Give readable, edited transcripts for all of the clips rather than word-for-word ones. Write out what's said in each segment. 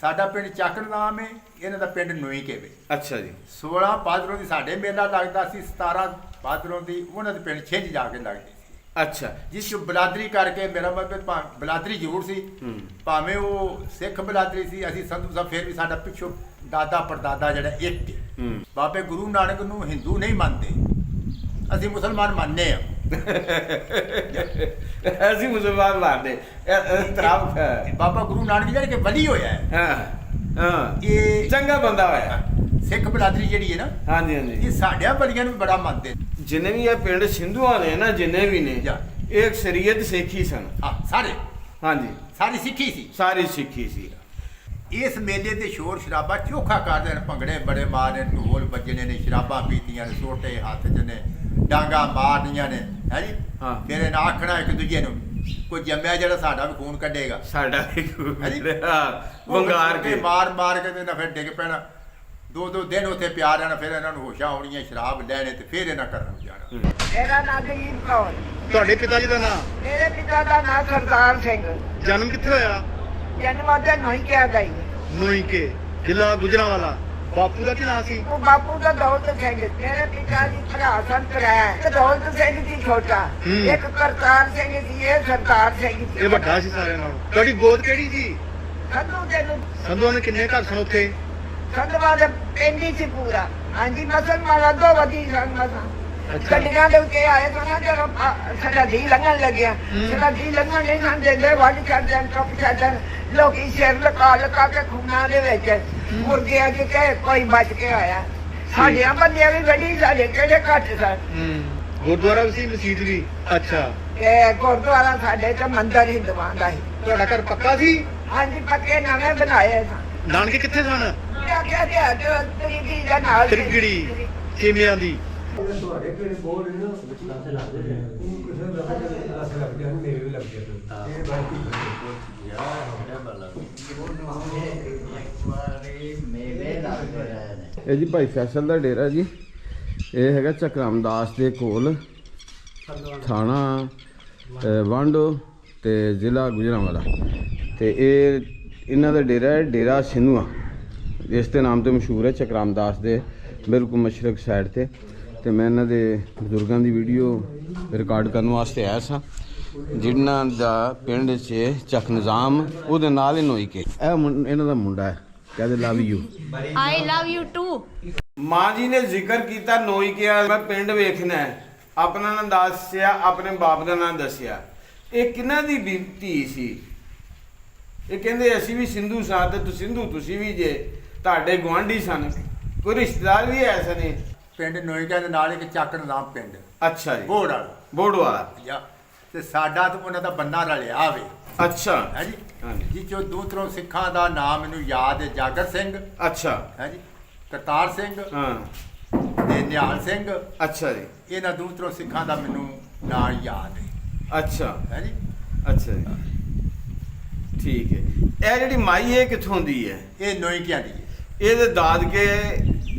ਸਾਡਾ ਪਿੰਡ ਚੱਕਰਨਾਮ ਹੈ, ਇਹਨਾਂ ਦਾ ਪਿੰਡ ਨੋਈ ਕੇਵੇ। ਅੱਛਾ ਜੀ। 16 ਭਾਦਰੋਂ ਦੀ ਸਾਡੇ ਮੇਲਾ ਲੱਗਦਾ ਸੀ, 17 ਭਾਦਰੋਂ ਦੀ ਉਹਨਾਂ ਦੇ ਪਿੰਡ ਛਿੰਝ ਜਾ ਕੇ ਲੱਗਦੀ ਸੀ। ਅੱਛਾ। ਜਿਸ ਚ ਬਲਾਦਰੀ ਕਰਕੇ ਮੇਰਾ ਮਤਲਬ ਬਲਾਦਰੀ ਜ਼ਰੂਰ ਸੀ, ਭਾਵੇਂ ਉਹ ਸਿੱਖ ਬਲਾਦਰੀ ਸੀ। ਅਸੀਂ ਸੰਧੂ ਸਾਹਿਬ ਫਿਰ ਵੀ ਸਾਡਾ ਪਿੱਛੋਂ ਦਾਦਾ ਪੜਦਾਦਾ ਜਿਹੜਾ ਇੱਕ ਹੈ। ਬਾਬੇ ਗੁਰੂ ਨਾਨਕ ਨੂੰ ਹਿੰਦੂ ਨਹੀਂ ਮੰਨਦੇ, ਅਸੀਂ ਮੁਸਲਮਾਨ ਮੰਨਦੇ ਹਾਂ। ਅਸੀਂ ਮੁਸਲਮਾਨ ਮੰਨਦੇ ਤਰਾਬ। ਬਾਬਾ ਗੁਰੂ ਨਾਨਕ ਜਿਹੜੇ ਕਿ ਵਲੀ ਹੋਇਆ ਹੈ, ਹਾਂ ਹਾਂ, ਇਹ ਚੰਗਾ ਬੰਦਾ ਹੋਇਆ। ਸਿੱਖ ਬਲਾਦਰੀ ਜਿਹੜੀ ਹੈ ਨਾ, ਹਾਂਜੀ ਹਾਂਜੀ, ਇਹ ਸਾਡਿਆਂ ਬਲੀਆਂ ਨੂੰ ਵੀ ਬੜਾ ਮੰਨਦੇ ਨੇ। ਜਿੰਨੇ ਵੀ ਇਹ ਪਿੰਡ ਸਿੰਧੂਆਂ ਨੇ ਨਾ, ਜਿੰਨੇ ਵੀ ਨੇ, ਇਹ ਅਕਸਰੀਅਤ ਸਿੱਖੀ ਸਨ। ਹਾਂ ਸਾਰੇ, ਹਾਂਜੀ, ਸਾਰੀ ਸਿੱਖੀ ਸੀ, ਸਾਰੀ ਸਿੱਖੀ ਸੀ। ਇਸ ਮੇਲੇ ਤੇ ਸ਼ੋਰ ਸ਼ਰਾਬਾ ਚੋਖਾ ਕਰਦੇ ਨੇ, ਭੰਗੜੇ ਬੜੇ ਮਾਰਦੇ ਨੇ, ਢੋਲ ਵੱਜਣੇ ਨੇ, ਸ਼ਰਾਬਾਂ ਪੀਤੀਆਂ ਨੇ, ਸੋਟੇ ਹੱਥ 'ਚ ਨੇ, ਡਾਂਗਾ ਮਾਰਨੀਆਂ ਨੇ, ਹੈ ਜੀ। ਫਿਰ ਇਹਨਾਂ ਆਖਣਾ ਇੱਕ ਦੂਜੇ ਨੂੰ, ਕੋਈ ਜੰਮਿਆ ਜਿਹੜਾ ਸਾਡਾ ਵੀ ਖੂਨ ਕੱਢੇਗਾ, ਸਾਡਾ ਵੰਗਾਰ ਕੇ ਮਾਰ ਮਾਰ ਕੇ ਤੇ ਫਿਰ ਡਿੱਗ ਪੈਣਾ। 2-2 ਦਿਨ ਉੱਥੇ ਪਿਆਰ ਰਹਿਣਾ, ਫਿਰ ਇਹਨਾਂ ਨੂੰ ਹੋਸ਼ਾਂ ਆਉਣੀਆਂ, ਸ਼ਰਾਬ ਲੈਣੇ ਤੇ ਫਿਰ ਇਹਨਾਂ ਕਰਨ ਨੂੰ ਜਾਣਾ। ਮੇਰਾ ਨਾਮ ਦਲੀਪ ਕੌਰ। ਤੁਹਾਡੇ ਪਿਤਾ ਜੀ ਦਾ ਨਾਮ? ਮੇਰੇ ਪਿਤਾ ਦਾ ਨਾਮ ਸਰਦਾਰ ਸਿੰਘ। ਜਨਮ ਕਿੱਥੇ ਹੋਇਆ? ਜਨਮ ਤੇ ਨਹੀਂ ਕਿਹਾ ਗਈ। ਨੋਈਕੇ, ਜ਼ਿਲ੍ਹਾ ਗੁਜਰਾਂਵਾਲਾ। ਬਾਪੂ ਦਾ ਕੀ ਨਾਮ ਸੀ? ਉਹ ਬਾਪੂ ਦਾ ਦੌਲਤ ਸਿੰਘ। ਮੇਰੇ ਪਿਤਾ ਜੀ ਭਰਾ ਸਨ ਤਰੇ। ਦੌਲਤ ਸਿੰਘ ਜੀ ਛੋਟਾ, ਇੱਕ ਕਰਤਾਰ ਸਿੰਘ ਸੀ, ਇਹ ਸਰਦਾਰ ਸਿੰਘ ਸੀ। ਇਹ ਵੱਡਾ ਸੀ ਸਾਰਿਆਂ ਨਾਲੋਂ। ਤੁਹਾਡੀ ਗੋਦ ਕਿਹੜੀ ਸੀ? ਸੰਧੂ ਤੈਨੂੰ ਸੰਧੂਆਂ ਦੇ ਕਿੰਨੇ ਘਰ ਸਨ ਉੱਥੇ? ਸੰਧਵਾ ਦੇ ਪਿੰਡ ਹੀ ਸੀ ਪੂਰਾ। ਹਾਂਜੀ, ਮੁਸਲਮਾਨਾਂ ਤੋਂ ਵਧੀ ਸਨ ਮਸਾਂ। ਗੱਡੀਆਂ ਦੇ ਉੱਤੇ ਆਏ ਸਨ ਜਦੋਂ ਸਾਡਾ ਜੀ ਲੰਘਣ ਲੱਗਿਆ। ਸਾਡਾ ਜੀ ਲੰਘਣ ਨਹੀਂ ਸਨ ਦਿੰਦੇ, ਵੱਢ ਛੱਡਣ, ਕੱਪ ਛੱਡਣ। ਲੋਕੀ ਸਿਰ ਲਕਾ ਲਕਾ ਕੇ ਖੂਨਾਂ ਦੇ ਵਿੱਚ ਮੁਰਗਿਆਂ ਚ ਕੇ ਕੋਈ ਬਚ ਕੇ ਆਇਆ। ਸਾਡਿਆਂ ਬੰਦਿਆਂ ਵੀ ਵੱਡੀ, ਸਾਡੇ ਕਿਹੜੇ ਘੱਟ ਸਨ। ਗੁਰਦੁਆਰਾ ਵੀ ਸੀ, ਮਸਜਿਦ ਵੀ? ਅੱਛਾ। ਇਹ ਗੁਰਦੁਆਰਾ ਸਾਡੇ ਤੇ ਮੰਦਿਰ ਹਿੰਦੂਆਂ ਦਾ ਸੀ। ਤੁਹਾਡਾ ਘਰ ਪੱਕਾ ਸੀ? ਹਾਂਜੀ, ਪੱਕੇ ਨਵੇਂ ਬਣਾਏ ਸਨ। ਨਾਨਕੇ ਕਿੱਥੇ ਸਨ? ਆਖਿਆ ਤੇ ਤਰੀਕੀ ਦਾ ਨਾਲ ਤ੍ਰਿਗੜੀ ਚੀਮਿਆਂ ਦੀ। ਤੁਹਾਡੇ ਕਿਹੜੇ ਬੋਲ ਨੇ ਨਾ ਵਿੱਚ ਲਾਸੇ ਲੱਗਦੇ ਨੇ, ਉਹ ਕਿਸੇ ਨੂੰ ਲਾਸੇ ਲੱਗਦੇ ਹਨ, ਮੇਰੇ ਵੀ ਲੱਗਦੇ ਹਨ। ਇਹ ਬਾਕੀ ਇਹ ਜੀ ਭਾਈ ਫੈਸਲ ਦਾ ਡੇਰਾ ਜੀ। ਇਹ ਹੈਗਾ ਚੱਕਰਾਮਦਾਸ ਦੇ ਕੋਲ, ਥਾਣਾ ਵਾਂਡੋ ਤੇ ਜ਼ਿਲ੍ਹਾ ਗੁਜਰਾਂਵਾਲਾ। ਤੇ ਇਹ ਇਹਨਾਂ ਦਾ ਡੇਰਾ ਹੈ, ਡੇਰਾ ਸਿੰਧੂਆਂ, ਇਸ ਦੇ ਨਾਮ ਤੇ ਮਸ਼ਹੂਰ ਹੈ, ਚੱਕਰਾਮਦਾਸ ਦੇ ਬਿਲਕੁਲ ਮਸ਼ਰਕ ਸਾਈਡ ਤੇ। ਤੇ ਮੈਂ ਇਹਨਾਂ ਦੇ ਬਜ਼ੁਰਗਾਂ ਦੀ ਵੀਡੀਓ ਰਿਕਾਰਡ ਕਰਨ ਵਾਸਤੇ ਆਇਆ ਸਾਂ, ਜਿਨ੍ਹਾਂ ਦਾ ਪਿੰਡ 'ਚ ਚੱਕ ਨਿਜ਼ਾਮ, ਉਹਦੇ ਨਾਲ ਹੀ ਨੋਈ ਕੇ। ਇਹ ਇਹਨਾਂ ਦਾ ਮੁੰਡਾ ਹੈ, ਕਹਿੰਦੇ love you. I love you too. ਮਾਂ ਜੀ ਨੇ ਜ਼ਿਕਰ ਕੀਤਾ ਨੋਈ ਕੇ, ਮੈਂ ਪਿੰਡ ਵੇਖਣਾ ਹੈ, ਆਪਣਾ ਨਾਂ ਦੱਸਿਆ, ਆਪਣੇ ਬਾਪ ਦਾ ਨਾਂ ਦੱਸਿਆ। ਇਹ ਕਿਹਨਾਂ ਦੀ ਧੀ ਸੀ? ਇਹ ਕਹਿੰਦੇ ਅਸੀਂ ਵੀ ਸਿੰਧੂ ਸਾਂ ਤੇ ਸਿੰਧੂ ਤੁਸੀਂ ਵੀ ਜੇ, ਤੁਹਾਡੇ ਗੁਆਂਢੀ ਸਨ, ਕੋਈ ਰਿਸ਼ਤੇਦਾਰ ਵੀ ਐਸੇ ਨੇ? ਪਿੰਡ ਨੋਈਕਾ ਦੇ ਨਾਲ ਇੱਕ ਚੱਕਰਨਾਮ ਪਿੰਡ, ਅੱਛਾ ਜੀ, ਬੋੜ ਵਾਲਾ, ਬੋੜ ਵਾਲਾ। ਤੇ ਸਾਡਾ ਤੇ ਉਹਨਾਂ ਦਾ ਬੰਨਾ ਰਲਿਆ ਵੇ। ਅੱਛਾ, ਹੈ ਜੀ। ਹਾਂਜੀ। ਜਿੱਚੋਂ ਦੂਸਰੋਂ ਸਿੱਖਾਂ ਦਾ ਨਾਮ ਮੈਨੂੰ ਯਾਦ ਹੈ, ਜਾਗਰ ਸਿੰਘ, ਅੱਛਾ, ਹੈ ਜੀ, ਕਰਤਾਰ ਸਿੰਘ ਹਾਂ, ਤੇ ਨਿਹਾਲ ਸਿੰਘ। ਅੱਛਾ ਜੀ, ਇਹਨਾਂ ਦੂਸਰੋਂ ਸਿੱਖਾਂ ਦਾ ਮੈਨੂੰ ਨਾਂ ਯਾਦ ਹੈ। ਅੱਛਾ, ਹੈ ਜੀ। ਅੱਛਾ ਜੀ, ਠੀਕ ਹੈ। ਇਹ ਜਿਹੜੀ ਮਾਈ ਇਹ ਕਿੱਥੋਂ ਦੀ ਹੈ? ਇਹ ਨੋਈਕਿਆਂ ਦੀ ਹੈ। ਇਹਦੇ ਦਾਦਕੇ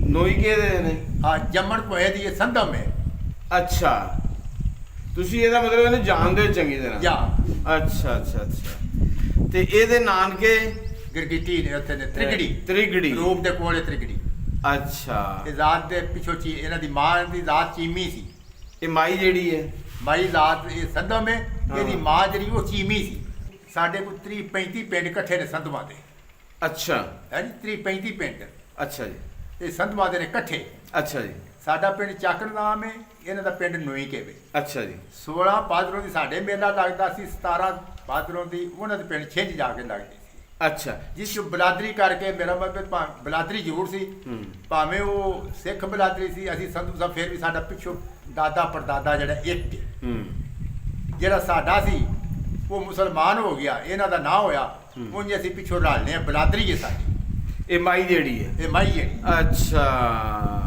ਨੋਈਕੇ ਦੇ ਨੇ? ਹਾਂ, ਜੰਮਣ ਪੋਏ ਦੀ ਇਹ ਸੰਧਮ ਹੈ। ਅੱਛਾ, ਤੁਸੀਂ ਇਹਦਾ ਮਤਲਬ ਇਹਨੂੰ ਜਾਣਦੇ ਹੋ ਚੰਗੀ ਤਰ੍ਹਾਂ? ਜਾਂ ਅੱਛਾ ਅੱਛਾ ਅੱਛਾ। ਤੇ ਇਹਦੇ ਨਾਨਕੇ ਗਿਰਗਿੱਟੀ ਨੇ, ਉੱਥੇ ਨੇ ਤ੍ਰਿਗੜੀ, ਤ੍ਰਿਗੜੀ ਰੂਪ ਦੇ ਕੋਲੇ ਤ੍ਰਿਗੜੀ। ਅੱਛਾ। ਇਹ ਜ਼ਾਤ ਦੇ ਪਿੱਛੋਂ ਇਹਨਾਂ ਦੀ ਮਾਂ ਦੀ ਜ਼ਾਤ ਚੀਮੀ ਸੀ। ਇਹ ਮਾਈ ਜਿਹੜੀ ਹੈ, ਮਾਈ ਜ਼ਾਤ ਇਹ ਸੰਧਮ ਹੈ, ਇਹਦੀ ਮਾਂ ਜਿਹੜੀ ਉਹ ਚੀਮੀ ਸੀ। ਸਾਡੇ ਕੋਲ 30-35 ਪਿੰਡ ਇਕੱਠੇ ਨੇ ਸੰਧਵਾਂ ਦੇ। ਅੱਛਾ, ਹੈ ਜੀ, 30-35 ਪਿੰਡ ਅੱਛਾ ਜੀ, ਇਹ ਸੰਧਵਾਂ ਦੇ ਨੇ ਇਕੱਠੇ। ਅੱਛਾ ਜੀ, ਸਾਡਾ ਪਿੰਡ ਚੱਕਰਨਾਮ ਹੈ, ਇਹਨਾਂ ਦਾ ਪਿੰਡ ਨੋਈ ਕੇਵੇ। ਅੱਛਾ ਜੀ। 16 ਭਾਦਰੋਂ ਦੀ ਸਾਡੇ ਮੇਲਾ ਲੱਗਦਾ ਸੀ, 17 ਭਾਦਰੋਂ ਦੀ ਉਹਨਾਂ ਦੇ ਪਿੰਡ ਛਿੰਝ ਜਾ ਕੇ ਲੱਗਦੀ ਸੀ। ਅੱਛਾ। ਜਿਸ ਚ ਬਲਾਦਰੀ ਕਰਕੇ ਮੇਰਾ ਮਤਲਬ ਬਲਾਦਰੀ ਜ਼ਰੂਰ ਸੀ, ਭਾਵੇਂ ਉਹ ਸਿੱਖ ਬਲਾਦਰੀ ਸੀ। ਅਸੀਂ ਸੰਧੂ ਸਾਹਿਬ ਫਿਰ ਵੀ ਸਾਡਾ ਪਿੱਛੋਂ ਦਾਦਾ ਪੜਦਾਦਾ ਜਿਹੜਾ ਇੱਕ ਹੈ। ਜਿਹੜਾ ਸਾਡਾ ਸੀ ਉਹ ਮੁਸਲਮਾਨ ਹੋ ਗਿਆ, ਇਹਨਾਂ ਦਾ ਨਾ ਹੋਇਆ, ਉਂਝ ਅਸੀਂ ਪਿੱਛੋਂ ਰਲਨੇ ਆ, ਬਲਾਦਰੀ ਹੈ ਸਾਡੀ। ਇਹ ਮਾਈ ਜਿਹੜੀ ਹੈ? ਇਹ ਮਾਈ ਜਿਹੜੀ। ਅੱਛਾ,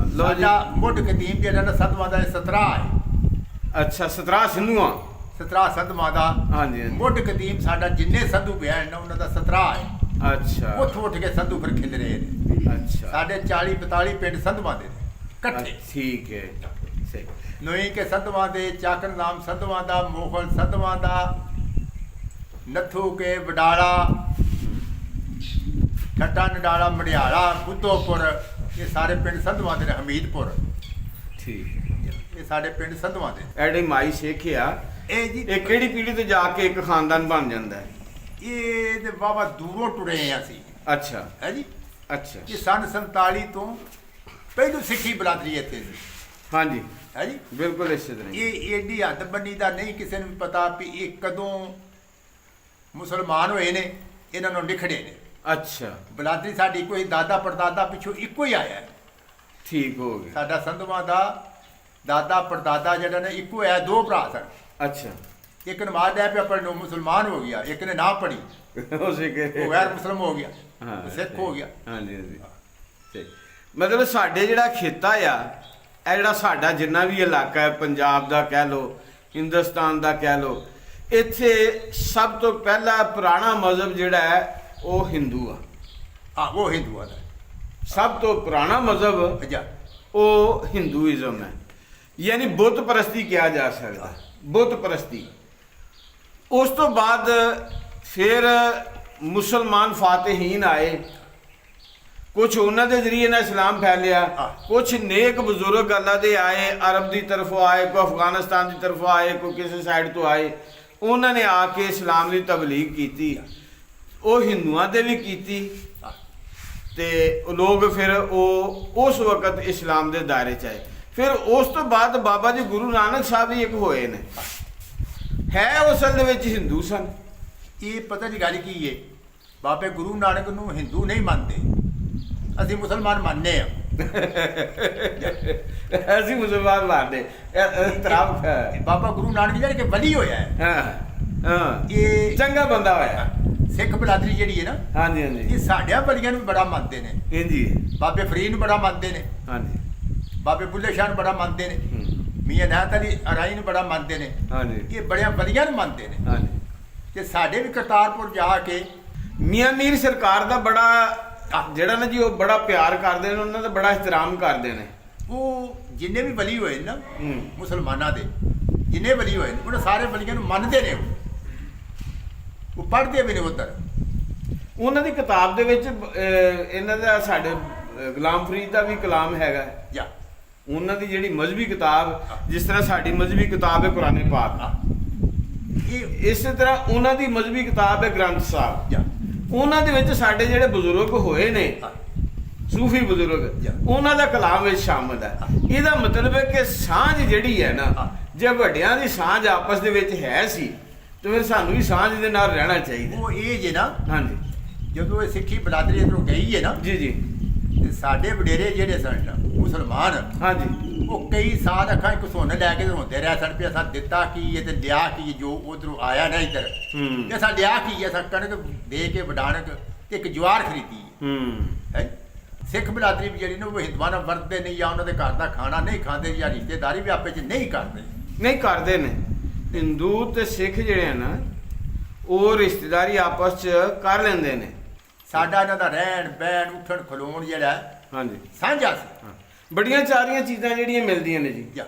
ਲੋ ਜੀ। ਸਾਡਾ ਮੁੱਢ ਕਦੀਮ ਜਿਹੜਾ ਨਾ ਸੰਧਵਾਂ ਦਾ 17 ਹੈ। ਅੱਛਾ, 17 ਸਿੰਧੂਆਂ? 17 ਸੰਧਵਾਂ ਦਾ। ਹਾਂਜੀ। ਮੁੱਢ ਕਦੀਮ ਸਾਡਾ ਜਿੰਨੇ ਸੰਧੂ ਵਿਆਹ ਨੇ ਉਹਨਾਂ ਦਾ 17 ਹੈ। ਅੱਛਾ। ਉੱਥੋਂ ਉੱਠ ਕੇ ਸੰਧੂ ਫਿਰ ਖਿਲ ਰਹੇ ਨੇ। ਅੱਛਾ। ਸਾਡੇ 40-45 ਪਿੰਡ ਸੰਧਵਾਂ ਦੇ ਨੇ ਇਕੱਠੇ। ਠੀਕ ਹੈ, ਸਹੀ। ਨੋਈ ਕੇ ਸੰਧਵਾਂ ਦੇ, ਚਾਕਰਨਾਮ ਸੰਧਵਾਂ ਦਾ, ਮੋਹਲ ਸੰਧਵਾਂ ਦਾ, ਨੱਥੂ ਕੇ ਵਡਾਲਾ, ਛੱਟਾ ਨਡਾਲਾ ਮੜਿਆਲਾ ਬੁੱਧੋਪੁਰ ਇਹ ਸਾਰੇ ਪਿੰਡ ਸੰਧਵਾਂ ਦੇ ਨੇ ਹਮੀਦਪੁਰ ਠੀਕ ਇਹ ਸਾਡੇ ਪਿੰਡ ਸੰਧਵਾਂ ਦੇ ਐਡੀ ਮਾਈ ਸਿੱਖ ਆ ਇਹ ਜੀ ਇਹ ਕਿਹੜੀ ਪੀੜ੍ਹੀ ਤੋਂ ਜਾ ਕੇ ਇੱਕ ਖਾਨਦਾਨ ਬਣ ਜਾਂਦਾ ਹੈ? ਇਹ ਤੇ ਬਾਬਾ ਦੂਰੋਂ ਟੁਰੇ ਆ ਅਸੀਂ ਅੱਛਾ ਹੈ ਜੀ ਅੱਛਾ ਕਿ ਸਨ 47 ਤੋਂ ਪਹਿਲੋਂ ਸਿੱਖੀ ਬਰਾਦਰੀ ਇੱਥੇ ਸੀ ਹਾਂਜੀ ਹੈ ਜੀ ਬਿਲਕੁਲ ਇਸੇ ਤਰ੍ਹਾਂ ਹੀ। ਇਹ ਏਡੀ ਹੱਦ ਬੰਨੀ ਦਾ ਨਹੀਂ ਕਿਸੇ ਨੂੰ ਪਤਾ ਵੀ ਇਹ ਕਦੋਂ ਮੁਸਲਮਾਨ ਹੋਏ ਨੇ ਇਹਨਾਂ ਨੂੰ ਨਿਖੜੇ ਨੇ ਅੱਛਾ ਬਰਾਦਰੀ ਸਾਡੀ ਕੋਈ ਦਾਦਾ ਪੜਦਾਦਾ ਪਿੱਛੋਂ ਇੱਕੋ ਹੀ ਆਇਆ ਹੈ। ਠੀਕ ਹੋ ਗਿਆ ਸਾਡਾ ਸੰਧਵਾਂ ਦਾ ਦਾਦਾ ਪੜਦਾਦਾ ਜਿਹੜਾ ਨੇ ਇੱਕੋ ਹੈ, ਦੋ ਭਰਾ ਸਨ। ਅੱਛਾ ਇੱਕ ਨਮਾਜ਼ ਲੈ ਪਿਆ ਪੜ੍ਹਨੋਂ ਮੁਸਲਮਾਨ ਹੋ ਗਿਆ, ਇੱਕ ਨੇ ਨਾ ਪੜ੍ਹੀ ਉਹ ਸਿੱਖ ਉਹ ਗੈਰ ਮੁਸਲਮ ਹੋ ਗਿਆ, ਹਾਂ, ਉਹ ਸਿੱਖ ਹੋ ਗਿਆ। ਹਾਂਜੀ ਹਾਂਜੀ ਤੇ ਮਤਲਬ ਸਾਡੇ ਜਿਹੜਾ ਖੇਤਾ ਆ ਇਹ ਜਿਹੜਾ ਸਾਡਾ ਜਿੰਨਾ ਵੀ ਇਲਾਕਾ ਹੈ ਪੰਜਾਬ ਦਾ ਕਹਿ ਲਓ ਹਿੰਦੁਸਤਾਨ ਦਾ ਕਹਿ ਲਓ ਇੱਥੇ ਸਭ ਤੋਂ ਪਹਿਲਾ ਪੁਰਾਣਾ ਮਜ਼ਹਬ ਜਿਹੜਾ ਹੈ ਉਹ ਹਿੰਦੂ ਆ ਹਾਂ ਉਹ ਹਿੰਦੂਆਂ ਦਾ ਸਭ ਤੋਂ ਪੁਰਾਣਾ ਮਜ਼ਹਬ ਅਜਾ ਉਹ ਹਿੰਦੂਇਜ਼ਮ ਹੈ ਯਾਨੀ ਬੁੱਤ ਪ੍ਰਸਤੀ ਕਿਹਾ ਜਾ ਸਕਦਾ ਬੁੱਤ ਪ੍ਰਸਤੀ ਉਸ ਤੋਂ ਬਾਅਦ ਫਿਰ ਮੁਸਲਮਾਨ ਫਾਤਿਹੀਨ ਆਏ ਕੁਝ ਉਹਨਾਂ ਦੇ ਜ਼ਰੀਏ ਨਾਲ ਇਸਲਾਮ ਫੈਲਿਆ ਕੁਝ ਨੇਕ ਬਜ਼ੁਰਗ ਅੱਲਾ ਦੇ ਆਏ ਅਰਬ ਦੀ ਤਰਫੋਂ ਆਏ ਕੋਈ ਅਫਗਾਨਿਸਤਾਨ ਦੀ ਤਰਫੋਂ ਆਏ ਕੋਈ ਕਿਸੇ ਸਾਈਡ ਤੋਂ ਆਏ ਉਹਨਾਂ ਨੇ ਆ ਕੇ ਇਸਲਾਮ ਦੀ ਤਬਲੀਗ ਕੀਤੀ ਉਹ ਹਿੰਦੂਆਂ ਦੇ ਵੀ ਕੀਤੀ ਤੇ ਲੋਕ ਫਿਰ ਉਹ ਉਸ ਵਕਤ ਇਸਲਾਮ ਦੇ ਦਾਇਰੇ 'ਚ ਆਏ ਫਿਰ ਉਸ ਤੋਂ ਬਾਅਦ ਬਾਬਾ ਜੀ ਗੁਰੂ ਨਾਨਕ ਸਾਹਿਬ ਵੀ ਇੱਕ ਹੋਏ ਨੇ ਹੈ ਉਹ ਅਸਲ ਦੇ ਵਿੱਚ ਹਿੰਦੂ ਸਨ ਇਹ ਪਤਾ ਨਹੀਂ ਗੱਲ ਕੀ ਹੈ ਬਾਬੇ ਗੁਰੂ ਨਾਨਕ ਨੂੰ ਹਿੰਦੂ ਨਹੀਂ ਮੰਨਦੇ ਅਸੀਂ ਮੁਸਲਮਾਨ ਮੰਨਦੇ ਆ ਅਸੀਂ ਮੁਸਲਮਾਨ ਮਾਰਦੇ ਤਰਾਬ ਬਾਬਾ ਗੁਰੂ ਨਾਨਕ ਜਿਹੜੇ ਕਿ ਵਲੀ ਹੋਇਆ ਹੈ ਹਾਂ ਹਾਂ ਇਹ ਚੰਗਾ ਬੰਦਾ ਹੋਇਆ ਸਿੱਖ ਬਰਾਦਰੀ ਜਿਹੜੀ ਹੈ ਨਾ ਹਾਂਜੀ ਹਾਂਜੀ ਇਹ ਸਾਡਿਆਂ ਵਲੀਆਂ ਨੂੰ ਵੀ ਬੜਾ ਮੰਨਦੇ ਨੇ ਹਾਂਜੀ ਬਾਬੇ ਫਰੀਦ ਨੂੰ ਬੜਾ ਮੰਨਦੇ ਨੇ ਹਾਂਜੀ ਬਾਬੇ ਬੁੱਲੇ ਸ਼ਾਹ ਨੂੰ ਬੜਾ ਮੰਨਦੇ ਨੇ ਮੀਆਂ ਨਾਹਤ ਅਲੀ ਅਰਾਈ ਨੂੰ ਬੜਾ ਮੰਨਦੇ ਨੇ ਹਾਂਜੀ ਇਹ ਬੜਿਆਂ ਵਲੀਆਂ ਨੂੰ ਮੰਨਦੇ ਨੇ ਹਾਂਜੀ ਤੇ ਸਾਡੇ ਵੀ ਕਰਤਾਰਪੁਰ ਜਾ ਕੇ ਮੀਆਂ ਮੀਰ ਸਰਕਾਰ ਦਾ ਬੜਾ ਜਿਹੜਾ ਨਾ ਜੀ ਉਹ ਬੜਾ ਪਿਆਰ ਕਰਦੇ ਨੇ ਉਹਨਾਂ ਦਾ ਬੜਾ ਇhtਰਾਮ ਕਰਦੇ ਨੇ ਉਹ ਜਿੰਨੇ ਵੀ ਵਲੀ ਹੋਏ ਨੇ ਨਾ ਹੂੰ। ਮੁਸਲਮਾਨਾਂ ਦੇ ਜਿੰਨੇ ਵਲੀ ਹੋਏ ਨੇ ਉਹਨਾਂ ਸਾਰੇ ਵਲੀਆਂ ਨੂੰ ਮੰਨਦੇ ਨੇ ਉਹ ਪੜ੍ਹਦੇ ਵੀ ਨੇ ਉੱਧਰ ਉਹਨਾਂ ਦੀ ਕਿਤਾਬ ਦੇ ਵਿੱਚ ਇਹਨਾਂ ਦਾ ਸਾਡੇ ਗੁਲਾਮ ਫਰੀਦ ਦਾ ਵੀ ਕਲਾਮ ਹੈਗਾ ਜਾਂ ਉਹਨਾਂ ਦੀ ਜਿਹੜੀ ਮਜ਼ਹਬੀ ਕਿਤਾਬ ਜਿਸ ਤਰ੍ਹਾਂ ਸਾਡੀ ਮਜ਼ਹਬੀ ਕਿਤਾਬ ਹੈ ਕੁਰਾਨ ਪਾਕ ਇਹ ਇਸੇ ਤਰ੍ਹਾਂ ਉਹਨਾਂ ਦੀ ਮਜ਼ਹਬੀ ਕਿਤਾਬ ਹੈ ਗ੍ਰੰਥ ਸਾਹਿਬ ਜਾਂ ਉਹਨਾਂ ਦੇ ਵਿੱਚ ਸਾਡੇ ਜਿਹੜੇ ਬਜ਼ੁਰਗ ਹੋਏ ਨੇ ਸੂਫੀ ਬਜ਼ੁਰਗ ਉਹਨਾਂ ਦਾ ਕਲਾਮ ਵਿੱਚ ਸ਼ਾਮਲ ਹੈ ਇਹਦਾ ਮਤਲਬ ਹੈ ਕਿ ਸਾਂਝ ਜਿਹੜੀ ਹੈ ਨਾ ਜੇ ਵੱਡਿਆਂ ਦੀ ਸਾਂਝ ਆਪਸ ਦੇ ਵਿੱਚ ਹੈ ਸੀ ਤੇ ਫਿਰ ਸਾਨੂੰ ਵੀ ਸਾਂਝ ਦੇ ਨਾਲ ਰਹਿਣਾ ਚਾਹੀਦਾ ਉਹ ਇਹ ਜੇ ਨਾ ਹਾਂਜੀ ਜਦੋਂ ਇਹ ਸਿੱਖੀ ਬਰਾਦਰੀ ਇਧਰੋਂ ਗਈ ਹੈ ਨਾ ਜੀ ਜੀ ਤੇ ਸਾਡੇ ਵਡੇਰੇ ਜਿਹੜੇ ਸਨ ਨਾ ਮੁਸਲਮਾਨ ਹਾਂਜੀ ਉਹ ਕਈ ਸਾਲ ਅੱਖਾਂ ਇੱਕ ਸੁਣ ਲੈ ਕੇ ਰੋਂਦੇ ਰਹਿ ਸਨ ਵੀ ਅਸਾਂ ਦਿੱਤਾ ਕੀ ਹੈ ਤੇ ਲਿਆ ਕੀ ਜੋ ਉਧਰੋਂ ਆਇਆ ਨਾ ਇੱਧਰ ਹੂੰ ਤੇ ਅਸਾਂ ਲਿਆ ਕੀ ਹੈ ਅਸਾਂ ਕਣਕ ਦੇ ਕੇ ਵਡਾਣਕ ਤੇ ਇੱਕ ਜਵਾਰ ਖਰੀਦੀ ਹੂੰ ਹੈ ਸਿੱਖ ਬਰਾਦਰੀ ਵੀ ਜਿਹੜੀ ਨਾ ਉਹ ਹਿੰਦੂਆਂ ਨਾਲ ਵਰਤਦੇ ਨਹੀਂ ਜਾਂ ਉਹਨਾਂ ਦੇ ਘਰ ਦਾ ਖਾਣਾ ਨਹੀਂ ਖਾਂਦੇ ਜਾਂ ਰਿਸ਼ਤੇਦਾਰੀ ਵੀ ਆਪੇ 'ਚ ਨਹੀਂ ਕਰਦੇ ਨਹੀਂ ਕਰਦੇ ਨੇ ਹਿੰਦੂ ਤੇ ਸਿੱਖ ਜਿਹੜੇ ਆ ਨਾ ਉਹ ਰਿਸ਼ਤੇਦਾਰੀ ਆਪਸ 'ਚ ਕਰ ਲੈਂਦੇ ਨੇ ਸਾਡਾ ਇਹਨਾਂ ਦਾ ਰਹਿਣ ਬਹਿਣ ਉੱਠਣ ਖਲੋਣ ਜਿਹੜਾ ਹਾਂਜੀ ਸਾਂਝਾ ਸੀ ਹਾਂ ਬੜੀਆਂ ਸਾਰੀਆਂ ਚੀਜ਼ਾਂ ਜਿਹੜੀਆਂ ਮਿਲਦੀਆਂ ਨੇ ਜੀ ਜਾਂ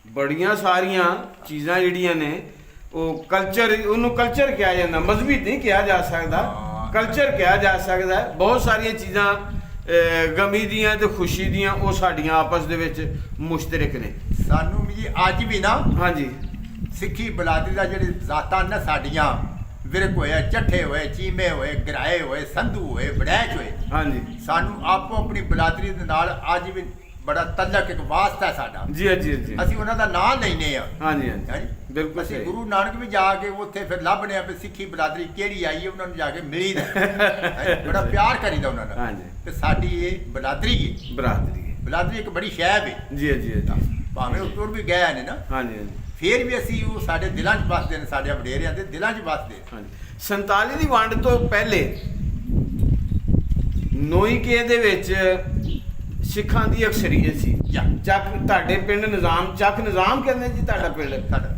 ਬੜੀਆਂ ਸਾਰੀਆਂ ਚੀਜ਼ਾਂ ਜਿਹੜੀਆਂ ਨੇ ਉਹ ਕਲਚਰ ਉਹਨੂੰ ਕਲਚਰ ਕਿਹਾ ਜਾਂਦਾ ਮਜ਼ਹਬੀ ਨਹੀਂ ਕਿਹਾ ਜਾ ਸਕਦਾ ਕਲਚਰ ਕਿਹਾ ਜਾ ਸਕਦਾ ਬਹੁਤ ਸਾਰੀਆਂ ਚੀਜ਼ਾਂ ਗਮੀ ਦੀਆਂ ਤੇ ਖੁਸ਼ੀ ਦੀਆਂ ਉਹ ਸਾਡੀਆਂ ਆਪਸ ਦੇ ਵਿੱਚ ਮੁਸ਼ਤਰਕ ਨੇ ਸਾਨੂੰ ਵੀ ਅੱਜ ਵੀ ਨਾ ਹਾਂਜੀ ਸਿੱਖੀ ਬਰਾਦਰੀ ਦਾ ਜਿਹੜੇ ਜ਼ਾਤਾਂ ਨੇ ਸਾਡੀਆਂ ਵਿਰਕ ਹੋਏ ਚੱਠੇ ਹੋਏ ਚੀਮੇ ਹੋਏ ਗਰਾਏ ਹੋਏ ਸੰਧੂ ਹੋਏ ਬੜੈਚ ਹੋਏ ਹਾਂਜੀ ਸਾਨੂੰ ਆਪੋ ਆਪਣੀ ਬਰਾਦਰੀ ਦੇ ਨਾਲ ਅੱਜ ਵੀ ਬੜਾ ਤਲਕ ਇੱਕ ਵਾਸਤਾ ਸਾਡਾ ਜੀ ਜੀ ਜੀ ਅਸੀਂ ਉਹਨਾਂ ਦਾ ਨਾਂ ਲੈਨੇ ਆ ਹਾਂਜੀ ਹਾਂਜੀ ਬਿਲਕੁਲ ਅਸੀਂ ਸਹੀ ਗੁਰੂ ਨਾਨਕ ਵੀ ਜਾ ਕੇ ਉੱਥੇ ਫਿਰ ਲੱਭਨੇ ਆ ਵੀ ਸਿੱਖੀ ਬਰਾਦਰੀ ਕਿਹੜੀ ਆਈ ਹੈ ਉਹਨਾਂ ਨੂੰ ਜਾ ਕੇ ਮਿਲੀਦਾ ਬੜਾ ਪਿਆਰ ਕਰੀਦਾ ਉਹਨਾਂ ਨਾਲ ਹਾਂਜੀ ਤੇ ਸਾਡੀ ਇਹ ਬਰਾਦਰੀ ਹੈ ਬਰਾਦਰੀ ਬਰਾਦਰੀ ਇੱਕ ਬੜੀ ਸ਼ੈਬ ਹੈ ਜੀ ਜੀ ਜੀ ਭਾਵੇਂ ਉਹ ਤੁਰ ਵੀ ਗਏ ਨੇ ਨਾ ਹਾਂਜੀ ਹਾਂਜੀ ਫਿਰ ਵੀ ਅਸੀਂ ਉਹ ਸਾਡੇ ਦਿਲਾਂ 'ਚ ਵਸਦੇ ਨੇ ਸਾਡੇ ਵਡੇਰਿਆਂ ਦੇ ਦਿਲਾਂ 'ਚ ਵਸਦੇ ਨੇ ਹਾਂਜੀ 47 ਦੀ ਵੰਡ ਤੋਂ ਪਹਿਲੇ ਨੋਈਕੇ ਦੇ ਵਿੱਚ ਸਿੱਖਾਂ ਦੀ ਅਕਸਰੀਅਤ ਸੀ ਚੱਕ ਤੁਹਾਡੇ ਪਿੰਡ ਨਿਜ਼ਾਮ ਚੱਕ ਨਿਜ਼ਾਮ ਕਹਿੰਦੇ ਜੀ ਤੁਹਾਡਾ ਪਿੰਡ ਸਾਡਾ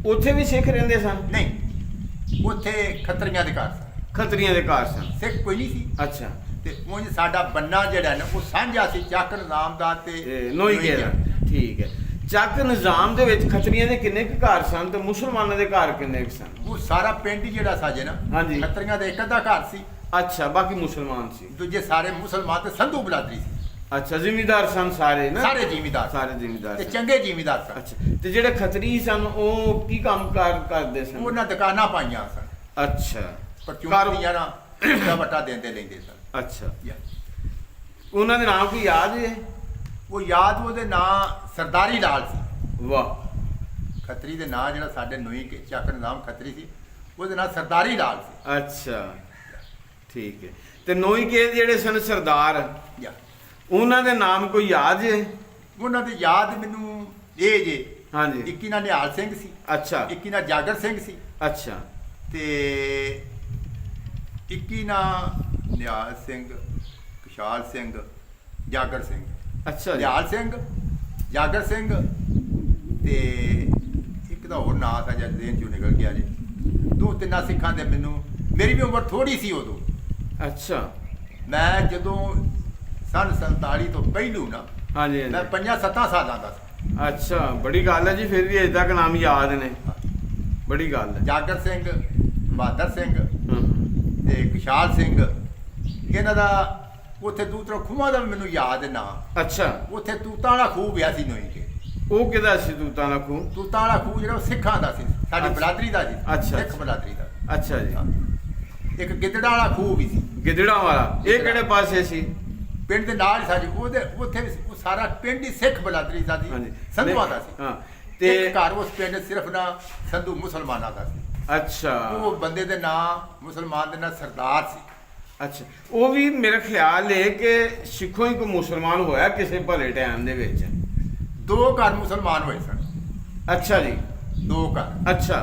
ਉੱਥੇ ਵੀ ਸਿੱਖ ਰਹਿੰਦੇ ਸਨ ਨਹੀਂ ਉੱਥੇ ਖੱਤਰੀਆਂ ਦੇ ਘਰ ਸਨ ਖੱਤਰੀਆਂ ਦੇ ਘਰ ਸਨ ਸਿੱਖ ਕੋਈ ਨਹੀਂ ਸੀ ਅੱਛਾ ਤੇ ਉਂਝ ਸਾਡਾ ਬੰਨਾ ਜਿਹੜਾ ਨਾ ਉਹ ਸਾਂਝਾ ਸੀ ਚੱਕ ਨਿਜ਼ਾਮ ਦਾ ਤੇ ਨੋਈਕੇ ਦਾ ਠੀਕ ਹੈ ਚੱਕ ਨਿਜ਼ਾਮ ਦੇ ਵਿੱਚ ਖੱਤਰੀਆਂ ਦੇ ਕਿੰਨੇ ਕੁ ਘਰ ਸਨ ਤੇ ਮੁਸਲਮਾਨਾਂ ਦੇ ਘਰ ਕਿੰਨੇ ਕੁ ਸਨ ਉਹ ਸਾਰਾ ਪਿੰਡ ਹੀ ਜਿਹੜਾ ਸਾਜੇ ਨਾ ਹਾਂਜੀ। ਖੱਤਰੀਆਂ ਦਾ ਇੱਕ ਅੱਧਾ ਘਰ ਸੀ ਅੱਛਾ ਬਾਕੀ ਮੁਸਲਮਾਨ ਸੀ। ਦੂਜੇ ਸਾਰੇ ਮੁਸਲਮਾਨ ਤੇ ਸੰਧੂ ਬਰਾਦਰੀ ਸੀ। ਅੱਛਾ ਜ਼ਿਮੀਦਾਰ ਸਨ ਸਾਰੇ ਨਾ? ਸਾਰੇ ਜ਼ਿਮੀਦਾਰ ਸਾਰੇ ਜ਼ਿਮੀਦਾਰ ਤੇ ਸਨ। ਚੰਗੇ ਜ਼ਿਮੀਦਾਰ ਸਨ। ਅੱਛਾ ਤੇ ਜਿਹੜੇ ਖੱਤਰੀ ਸਨ ਉਹ ਕੀ ਕੰਮ ਕਰਦੇ ਸਨ? ਉਹਨਾਂ ਦੁਕਾਨਾਂ ਪਾਈਆਂ ਸਨ, ਅੱਛਾ ਪਰਚੂਨ ਦੀਆਂ ਨਾ ਛੋਟਾ ਵੱਟਾ ਦਿੰਦੇ ਲੈਂਦੇ ਸਨ। ਅੱਛਾ ਯਾ। ਉਹਨਾਂ ਦੇ ਨਾਮ ਕੀ ਯਾਦ ਹੈ? ਉਹ ਯਾਦ ਉਹਦੇ ਨਾਂ ਸਰਦਾਰੀ ਲਾਲ ਸੀ। ਵਾਹ ਖੱਤਰੀ ਦੇ ਨਾਂ ਜਿਹੜਾ ਸਾਡੇ ਨੋਈ ਕੇ ਚੱਕ ਨਾਮ ਖੱਤਰੀ ਸੀ, ਉਹਦੇ ਨਾਂ ਸਰਦਾਰੀ ਲਾਲ ਸੀ। ਅੱਛਾ ਠੀਕ ਹੈ। ਤੇ ਨੋਈ ਕੇ ਜਿਹੜੇ ਸਨ ਸਰਦਾਰ, ਯਾ। ਉਹਨਾਂ ਦੇ ਨਾਮ ਕੋਈ ਯਾਦ ਹੈ? ਉਹਨਾਂ ਦੀ ਯਾਦ ਮੈਨੂੰ ਇਹ ਜੇ, ਹਾਂਜੀ। ਇੱਕੀ ਨਾਲ ਨਿਹਾਲ ਸਿੰਘ ਸੀ, ਅੱਛਾ ਇੱਕੀ ਨਾਲ ਜਾਗਰ ਸਿੰਘ ਸੀ, ਅੱਛਾ ਤੇ ਇੱਕੀ ਨਾਲ ਨਿਹਾਲ ਸਿੰਘ, ਖੁਸ਼ਹਾਲ ਸਿੰਘ, ਜਾਗਰ ਸਿੰਘ। ਅੱਛਾ ਜੀ। ਨਿਹਾਲ ਸਿੰਘ, ਜਾਗਰ ਸਿੰਘ ਤੇ ਇੱਕ ਦਾ ਹੋਰ ਨਾਂ ਸੀ ਜਦ ਦੇਨ ਚੋਂ ਨਿਕਲ ਗਿਆ ਜੀ। ਦੋ ਤਿੰਨਾਂ ਸਿੱਖਾਂ ਦੇ ਮੈਨੂੰ, ਮੇਰੀ ਵੀ ਉਮਰ ਥੋੜੀ ਸੀ ਉਦੋਂ। ਅੱਛਾ ਮੈਂ ਜਦੋਂ ਸੰਨ 47 ਤੋਂ ਪਹਿਲੂ ਨਾ, ਹਾਂਜੀ ਮੈਂ ਹਾਂਜੀ 5-7 ਸਾਲਾਂ ਦਾ ਸੀ। ਅੱਛਾ ਬੜੀ ਗੱਲ ਹੈ ਜੀ, ਫਿਰ ਵੀ ਅਜੇ ਤੱਕ ਨਾਮ ਯਾਦ ਨੇ, ਬੜੀ ਗੱਲ ਹੈ। ਜਾਗਰ ਸਿੰਘ, ਬਹਾਦਰ ਸਿੰਘ ਹਮ, ਤੇ ਖੁਸ਼ਹਾਲ ਸਿੰਘ, ਇਹਨਾਂ ਦਾ ਉੱਥੇ ਦੂਤਰਾ ਖੂਹਾਂ ਦਾ ਵੀ ਮੈਨੂੰ ਯਾਦ ਨਾ। ਅੱਛਾ ਉੱਥੇ ਤੂਤਾਂ ਵਾਲਾ ਖੂਹ ਗਿਆ ਸੀ ਨੋਈ ਕੇ। ਉਹ ਕਿਹਦਾ ਸੀ ਤੂਤਾਂ ਦਾ ਖੂਹ? ਤੂਤਾਂ ਵਾਲਾ ਖੂਹ ਜਿਹੜਾ ਉਹ ਸਿੱਖਾਂ ਦਾ ਸੀ, ਸਾਡੀ ਅੱਛਾ। ਬਰਾਦਰੀ ਦਾ ਸੀ। ਅੱਛਾ, ਸਿੱਖ ਅੱਛਾ। ਬਰਾਦਰੀ ਦਾ। ਅੱਛਾ ਜੀ। ਹਾਂ। ਇੱਕ ਗਿੱਦੜਾ ਵਾਲਾ ਖੂਹ ਵੀ ਸੀ ਗਿੱਦੜਾਂ ਵਾਲਾ, ਇਹ ਕਿਹੜੇ ਪਾਸੇ ਸੀ? ਪਿੰਡ ਦੇ ਨਾਲ ਹੀ ਸਾਡੀ, ਉਹਦੇ ਉੱਥੇ ਵੀ ਉਹ ਸਾਰਾ ਪਿੰਡ ਹੀ ਸਿੱਖ ਬਰਾਦਰੀ ਦਾ ਸੀ, ਹਾਂਜੀ। ਸੰਧੂਆਂ ਦਾ ਸੀ। ਹਾਂ ਤੇ ਤੇ ਇੱਕ ਘਰ ਉਸ ਪਿੰਡ ਸਿਰਫ ਨਾ ਸੰਧੂ ਮੁਸਲਮਾਨਾਂ ਦਾ ਸੀ। ਅੱਛਾ ਉਹ ਬੰਦੇ ਦੇ ਨਾਂ ਮੁਸਲਮਾਨ ਦੇ ਨਾਂ ਸਰਦਾਰ ਸੀ। ਅੱਛਾ ਉਹ ਵੀ ਮੇਰਾ ਖਿਆਲ ਹੈ ਕਿ ਸਿੱਖੋਂ ਹੀ ਕੋਈ ਮੁਸਲਮਾਨ ਹੋਇਆ ਕਿਸੇ ਭਲੇ ਟਾਈਮ ਦੇ ਵਿੱਚ। 2 ਘਰ ਮੁਸਲਮਾਨ ਹੋਏ ਸਨ। ਅੱਛਾ ਜੀ। 2 ਘਰ। ਅੱਛਾ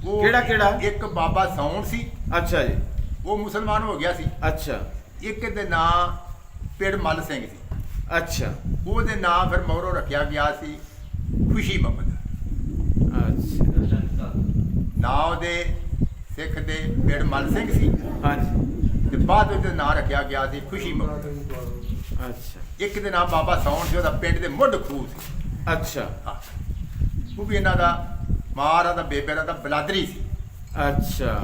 ਉਹ ਕਿਹੜਾ ਕਿਹੜਾ? ਇੱਕ ਬਾਬਾ ਸੌਣ ਸੀ, ਅੱਛਾ ਜੀ। ਉਹ ਮੁਸਲਮਾਨ ਹੋ ਗਿਆ ਸੀ। ਅੱਛਾ ਇੱਕ ਦੇ ਨਾਂ ਪਿੜ ਮੱਲ ਸਿੰਘ ਸੀ, ਅੱਛਾ ਉਹਦੇ ਨਾਂ ਫਿਰ ਮਗਰੋਂ ਰੱਖਿਆ ਗਿਆ ਸੀ ਖੁਸ਼ੀ ਮੁਹੰਮਦ। ਅੱਛਾ ਨਾਂ ਉਹਦੇ ਸਿੱਖ ਦੇ ਪਿੜ ਮੱਲ ਸਿੰਘ ਸੀ, ਹਾਂਜੀ ਤੇ ਬਾਅਦ ਵਿੱਚ ਨਾਂ ਰੱਖਿਆ ਗਿਆ ਸੀ ਖੁਸ਼ੀ ਮੁਹੰਮਦ। ਅੱਛਾ ਇੱਕ ਦੇ ਨਾਂ ਬਾਬਾ ਸੌਣ ਸੀ, ਉਹਦਾ ਪਿੰਡ ਦੇ ਮੁੱਢ ਖੂਹ ਸੀ। ਅੱਛਾ ਹਾਂ। ਉਹ ਵੀ ਇਹਨਾਂ ਦਾ ਮਾਰਾ ਦਾ ਬੇਬੇ ਦਾ ਬਲਾਦਰੀ ਸੀ। ਅੱਛਾ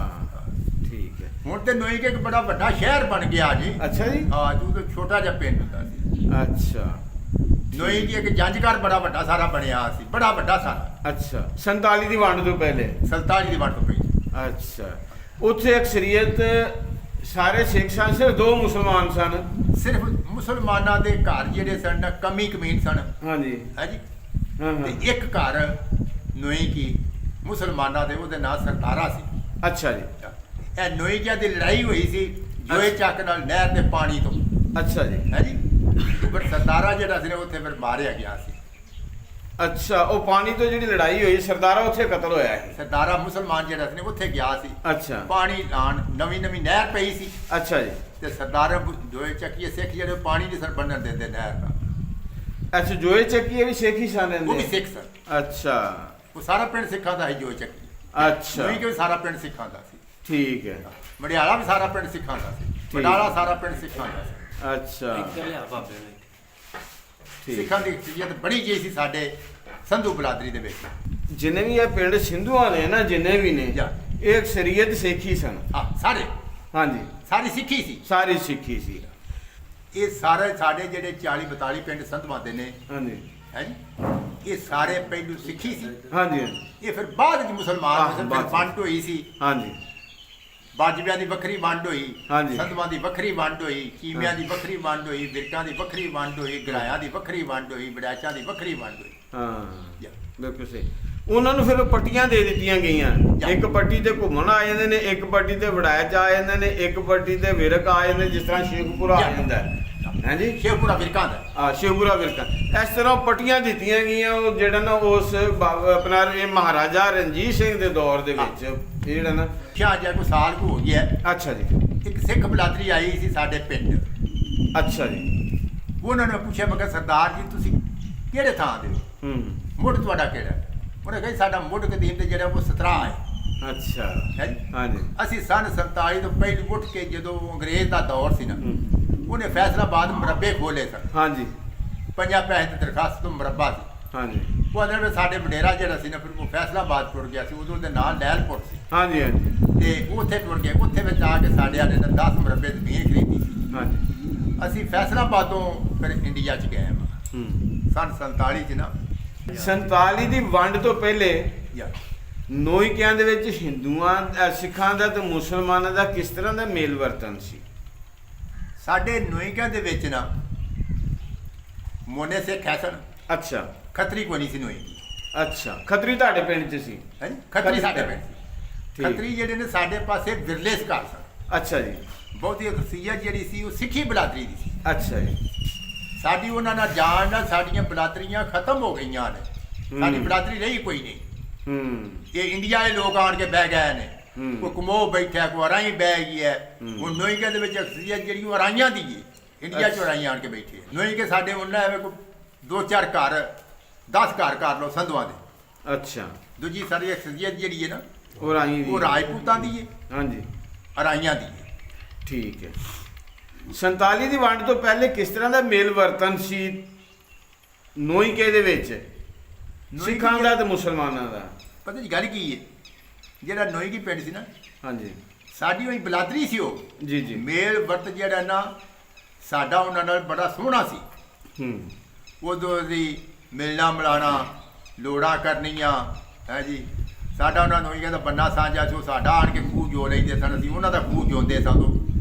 ਠੀਕ ਹੈ। ਹੁਣ ਤੇ ਨੋਈ ਕੇ ਇੱਕ ਬੜਾ ਵੱਡਾ ਸ਼ਹਿਰ ਬਣ ਗਿਆ ਜੀ। ਅੱਛਾ ਜੀ। ਹਾਂ, ਜਦੋਂ ਛੋਟਾ ਜਿਹਾ ਪਿੰਡ ਹੁੰਦਾ ਸੀ। ਅੱਛਾ ਨੋਈ ਕੀ ਇੱਕ ਜੰਜਘਰ ਬੜਾ ਵੱਡਾ ਸਾਰਾ ਬਣਿਆ ਸੀ, ਬੜਾ ਵੱਡਾ ਸਾਰਾ। ਅੱਛਾ 47 ਦੀ ਵੰਡ ਤੋਂ ਪਹਿਲੇ। 47 ਦੀ ਵੰਡ ਤੋਂ ਪਹਿਲਾਂ। ਅੱਛਾ ਉੱਥੇ ਅਕਸਰੀਅਤ ਸਾਰੇ ਸਿੱਖ ਸਨ, ਸਿਰਫ 2 ਮੁਸਲਮਾਨ ਸਨ। ਸਿਰਫ ਮੁਸਲਮਾਨਾਂ ਦੇ ਘਰ ਜਿਹੜੇ ਸਨ ਨਾ ਕਮੀ ਕਮੀਨ ਸਨ, ਹਾਂਜੀ ਹੈ ਜੀ। ਹਾਂ ਤੇ ਹਾਂ ਇੱਕ ਘਰ ਨੋਈ ਕੀ ਮੁਸਲਮਾਨਾਂ ਦੇ, ਉਹਦੇ ਨਾਂ ਸਰਦਾਰਾ ਸੀ। ਅੱਛਾ ਜੀ। ਇਹ ਨੋਈਕਿਆ ਦੀ ਲੜਾਈ ਹੋਈ ਸੀ ਜੋਏ ਚੱਕ ਨਾਲ ਨਹਿਰ ਦੇ ਪਾਣੀ ਤੋਂ, ਅੱਛਾ ਜੀ। ਹੈ ਜੀ। ਪਰ ਸਰਦਾਰਾ ਜਿਹੜਾ ਸੀ ਨਾ ਉੱਥੇ ਫਿਰ ਮਾਰਿਆ ਗਿਆ ਸੀ। ਅੱਛਾ ਉਹ ਪਾਣੀ ਤੋਂ ਜਿਹੜੀ ਲੜਾਈ ਹੋਈ, ਸਰਦਾਰਾ ਉੱਥੇ ਕਤਲ ਹੋਇਆ ਹੈ। ਸਰਦਾਰਾ ਮੁਸਲਮਾਨ ਜਿਹੜਾ ਸੀ ਨਾ ਉੱਥੇ ਗਿਆ ਸੀ ਅੱਛਾ ਪਾਣੀ ਲਾਣ, ਨਵੀਂ ਨਵੀਂ ਨਹਿਰ ਪਈ ਸੀ, ਅੱਛਾ ਜੀ। ਤੇ ਸਰਦਾਰ ਜੋਏ ਚੱਕੀਏ ਸਿੱਖ ਜਿਹੜੇ ਪਾਣੀ ਨਹੀਂ ਸਨ ਬੰਨਣ ਦਿੰਦੇ ਨਹਿਰ ਦਾ, ਅੱਛਾ ਜੋਏ ਚੱਕੀ ਵੀ ਸਿੱਖ ਹੀ ਸਨ ਉਹ ਵੀ ਰਹਿੰਦੇ? ਸਿੱਖ ਸਨ। ਅੱਛਾ ਉਹ ਸਾਰਾ ਪਿੰਡ ਸਿੱਖਾਂ ਦਾ ਸੀ ਜੋਏ ਚੱਕੀ। ਅੱਛਾ ਨਹੀਂ ਕਿ ਸਾਰਾ ਪਿੰਡ ਸਿੱਖਾਂ ਦਾ ਸੀ। ਠੀਕ ਹੈ। ਮੜਿਆਲਾ ਵੀ ਸਾਰਾ ਪਿੰਡ ਸਿੱਖਾਂ ਦਾ ਸੀ, ਬਡਾਲਾ ਸਾਰਾ ਪਿੰਡ ਸਿੱਖਾਂ ਦਾ ਸੀ। ਅੱਛਾ ਠੀਕ। ਸਿੱਖਾਂ ਦੀ ਅਕਸਰੀਅਤ ਬੜੀ ਜਿਹੀ ਸੀ ਸਾਡੇ ਸੰਧੂ ਬਲਾਦਰੀ ਦੇ ਵਿੱਚ। ਜਿੰਨੇ ਵੀ ਇਹ ਪਿੰਡ ਸਿੰਧੂਆਂ ਨੇ ਨਾ, ਜਿੰਨੇ ਵੀ ਨੇ, ਜਾਂ। ਇਹ ਅਕਸਰੀਅਤ ਸਿੱਖ ਹੀ ਸਨ। ਹਾਂ, ਸਾਰੇ ਹਾਂਜੀ ਸਾਰੀ ਸਿੱਖੀ ਸੀ। ਸਾਰੀ ਸਿੱਖੀ ਸੀ। ਇਹ ਸਾਰੇ ਸਾਡੇ ਜਿਹੜੇ 40-42 ਪਿੰਡ ਸੰਧਵਾਂ ਦੇ ਨੇ, ਹਾਂਜੀ ਹੈ ਜੀ, ਇਹ ਸਾਰੇ ਪਹਿਲੂ ਸਿੱਖੀ ਸੀ। ਹਾਂਜੀ ਇਹ ਫਿਰ ਬਾਅਦ ਵਿੱਚ ਮੁਸਲਮਾਨ ਆਹ, ਹੋਏ ਸਨ, ਬਾਅਦ ਫਿਰ ਚ। ਵੰਡ ਹੋਈ ਸੀ। ਹਾਂਜੀ ਬਾਜਵਿਆਂ ਦੀ ਵੱਖਰੀ ਵੰਡ ਹੋਈ, ਹਾਂਜੀ। ਸੰਧਵਾਂ ਦੀ ਵੱਖਰੀ ਵੰਡ ਹੋਈ, ਕੀਮਿਆਂ ਦੀ ਵੱਖਰੀ ਵੰਡ ਹੋਈ, ਵਿਰਕਾਂ ਦੀ ਵੱਖਰੀ ਵੰਡ ਹੋਈ, ਗਰਾਇਆਂ ਦੀ ਵੱਖਰੀ ਵੰਡ ਹੋਈ, ਬੜਾਚਾਂ ਦੀ ਵੱਖਰੀ ਵੰਡ ਹੋਈ। ਹਾਂ ਜਾਂ। ਬਿਲਕੁਲ ਸਹੀ। ਉਹਨਾਂ ਨੂੰ ਫਿਰ ਪੱਟੀਆਂ ਦੇ ਦਿੱਤੀਆਂ ਗਈਆਂ। ਜਾਂ। ਇੱਕ ਪੱਟੀ ਤੇ ਘੁੰਮਣ ਆ ਜਾਂਦੇ ਨੇ, ਇੱਕ ਪੱਟੀ ਤੇ ਵੜਾਇਚ ਆ ਜਾਂਦੇ ਨੇ, ਇੱਕ ਪੱਟੀ ਤੇ ਵਿਰਕ ਆ ਜਾਂਦੇ, ਜਿਸ ਤਰ੍ਹਾਂ ਸ਼ੇਖਪੁਰਾ ਆ ਜਾਂ। ਜਾਂਦਾ ਹੈ। ਹਾਂਜੀ ਸ਼ੇਖਪੁਰਾ ਵਿਰਕਾਂ ਦਾ। ਆ ਸ਼ਿਵਪੁਰਾ ਵਿਰਕਾ। ਇਸ ਤਰ੍ਹਾਂ ਪੱਟੀਆਂ ਦਿੱਤੀਆਂ ਗਈਆਂ। ਉਹ ਜਿਹੜਾ ਨਾ ਉਸ ਆਪਣਾ ਇਹ ਮਹਾਰਾਜਾ ਰਣਜੀਤ ਸਿੰਘ ਦੇ ਦੌਰ ਦੇ ਵਿੱਚ ਇਹ ਜਿਹੜਾ ਨਾ, ਸ਼ਾਹ ਜੀ ਕੋਈ ਸਾਲ ਕੁ ਹੋ ਗਿਆ, ਅੱਛਾ ਜੀ। ਇੱਕ ਸਿੱਖ ਬਲਾਦਰੀ ਆਈ ਸੀ ਸਾਡੇ ਪਿੰਡ। ਅੱਛਾ ਜੀ। ਉਹਨਾਂ ਨੇ ਪੁੱਛਿਆ, ਮੈਂ ਕਿਹਾ ਸਰਦਾਰ ਜੀ ਤੁਸੀਂ ਕਿਹੜੇ ਥਾਂ ਦੇ ਹੋ, ਹੂੰ ਮੁੱਢ ਤੁਹਾਡਾ ਕਿਹੜਾ? ਉਹਨੇ ਕਿਹਾ ਸਾਡਾ ਮੁੱਢ ਕਦੀਮ ਤੇ ਜਿਹੜਾ ਉਹ ਸਤਰਾ ਹੈ। ਅੱਛਾ ਹੈ ਜੀ। ਹਾਂਜੀ ਅਸੀਂ ਸੰਨ 47 ਤੋਂ ਪਹਿਲਾਂ ਉੱਠ ਕੇ ਜਦੋਂ ਅੰਗਰੇਜ਼ ਦਾ ਦੌਰ ਸੀ ਨਾ, ਹੂੰ, ਉਹਨੇ ਫੈਸਲਾਬਾਦ ਮੁਰੱਬੇ ਖੋਲੇ ਸਨ। ਹਾਂਜੀ 50 ਪੈਸੇ ਦੀ ਦਰਖਾਸਤ ਤੋਂ ਮੁਰੱਬਾ ਸੀ। ਹਾਂਜੀ ਉਹ ਅੰਦਰ ਸਾਡੇ ਵਡੇਰਾ ਜਿਹੜਾ ਸੀ ਨਾ, ਫਿਰ ਉਹ ਫੈਸਲਾਬਾਦ ਟੁਰ ਗਿਆ ਸੀ, ਉਦੋਂ ਦੇ ਨਾਲ ਲੈਲਪੁਰ ਸੀ। ਹਾਂਜੀ ਹਾਂਜੀ ਤੇ ਉੱਥੇ ਟੁਰ ਗਏ। ਉੱਥੇ ਵਿੱਚ ਆ ਕੇ ਸਾਡੇ ਵਾਲੇ ਨੇ 10 ਮਰਬੇ ਜ਼ਮੀਨ ਖਰੀਦੀ ਸੀ। ਹਾਂਜੀ। ਅਸੀਂ ਫੈਸਲਾਬਾਦੋਂ ਫਿਰ ਇੰਡੀਆ 'ਚ ਗਏ ਹਾਂ ਸੰਨ 47 'ਚ ਨਾ 47 ਦੀ ਵੰਡ ਤੋਂ ਪਹਿਲੇ ਯਾ ਨੋਇਕਿਆਂ ਦੇ ਵਿੱਚ ਸਿੱਖਾਂ ਦਾ ਤੇ ਮੁਸਲਮਾਨਾਂ ਦਾ ਕਿਸ ਤਰ੍ਹਾਂ ਦਾ ਮੇਲ ਵਰਤਨ ਸੀ? ਸਾਡੇ ਨੋਇਕਿਆਂ ਦੇ ਵਿੱਚ ਨਾ ਮੋਨੇ ਸਿੱਖ ਹੈ ਸਨ। ਅੱਛਾ ਖੱਤਰੀ ਕੋਈ ਨਹੀਂ ਸੀ ਨੋਇਕੀ। ਅੱਛਾ, ਖੱਤਰੀ ਤੁਹਾਡੇ ਪਿੰਡ 'ਚ ਸੀ? ਹੈ ਖੱਤਰੀ ਸਾਡੇ ਪਿੰਡ ਠੀਕ। ਖੱਤਰੀ ਜਿਹੜੇ ਨੇ ਸਾਡੇ ਪਾਸੇ ਵਿਰਲੇ ਘਰ ਸਨ। ਅੱਛਾ ਜੀ। ਬਹੁਤੀ ਅਖਸੀਅਤ ਜਿਹੜੀ ਸੀ ਉਹ ਸਿੱਖੀ ਬਲਾਦਰੀ ਦੀ ਸੀ। ਅੱਛਾ ਜੀ। ਸਾਡੀ ਉਹਨਾਂ ਨਾਲ ਜਾਣ ਨਾਲ ਸਾਡੀਆਂ ਬਲਾਦਰੀਆਂ ਖਤਮ ਹੋ ਗਈਆਂ ਨੇ। ਸਾਡੀ ਬਲਾਦਰੀ ਰਹੀ ਕੋਈ ਨਹੀਂ। ਇਹ ਇੰਡੀਆ ਦੇ ਲੋਕ ਆਣ ਕੇ ਬਹਿ ਗਏ ਨੇ। ਕੋਈ ਕਮੋ ਬੈਠਾ, ਕੋਈ ਅਰਾਈ ਬਹਿ ਗਈ ਹੈ। ਹੁਣ ਨੋਇਕੇ ਦੇ ਵਿੱਚ ਅਖਸੀਅਤ ਜਿਹੜੀ ਉਹ ਅਰਾਈਆਂ ਦੀ ਹੈ। ਇੰਡੀਆ 'ਚ ਅਰਾਈ ਆਣ ਕੇ ਬੈਠੇ। ਨੋਇਕੇ ਸਾਡੇ ਉਹਨਾਂ ਐਵੇਂ ਕੋਈ 2-4 ਘਰ 10 ਘਰ ਕਰ ਲਓ ਸੰਧੂਆਂ ਦੇ। ਅੱਛਾ। ਦੂਜੀ ਸਾਡੀ ਅਖਸੀਅਤ ਜਿਹੜੀ ਹੈ ਨਾ ਉਹ ਰਾਈ ਦੀ? ਉਹ ਰਾਜਪੂਤਾਂ ਦੀ ਹੈ, ਹਾਂਜੀ। ਅਰਾਈਆਂ ਦੀ ਹੈ। ਠੀਕ ਹੈ। 47 ਦੀ ਵੰਡ ਤੋਂ ਪਹਿਲੇ ਕਿਸ ਤਰ੍ਹਾਂ ਦਾ ਮੇਲ ਵਰਤਨ ਸੀ ਨੋਇਕੇ ਦੇ ਵਿੱਚ ਸਿੱਖਾਂ ਦਾ ਤੇ ਮੁਸਲਮਾਨਾਂ ਦਾ? ਪਤਾ ਜੀ ਗੱਲ ਕੀ ਹੈ, ਜਿਹੜਾ ਨੋਇਕੀ ਪਿੰਡ ਸੀ ਨਾ ਹਾਂਜੀ। ਸਾਡੀ ਉਹੀ ਬਲਾਦਰੀ ਸੀ ਉਹ। ਜੀ ਜੀ। ਮੇਲ ਵਰਤ ਜਿਹੜਾ ਨਾ ਸਾਡਾ ਉਹਨਾਂ ਨਾਲ ਬੜਾ ਸੋਹਣਾ ਸੀ। ਉਦੋਂ ਦੀ ਮਿਲਣਾ ਮਿਲਾਣਾ, ਲੋੜਾਂ ਕਰਨੀਆਂ ਹੈ ਜੀ। ਸਾਡਾ ਉਹਨਾਂ ਨੂੰ ਕਹਿੰਦਾ ਬੰਨਾ ਸਾਂਝਾ ਸੀ। ਉਹ ਸਾਡਾ ਆਣ ਕੇ ਖੂਹ ਜੋ ਲੈਂਦੇ ਸਨ, ਅਸੀਂ ਉਹਨਾਂ ਦਾ ਖੂਹ ਜੋਂਦੇ ਸਾਂ। ਤੋਂ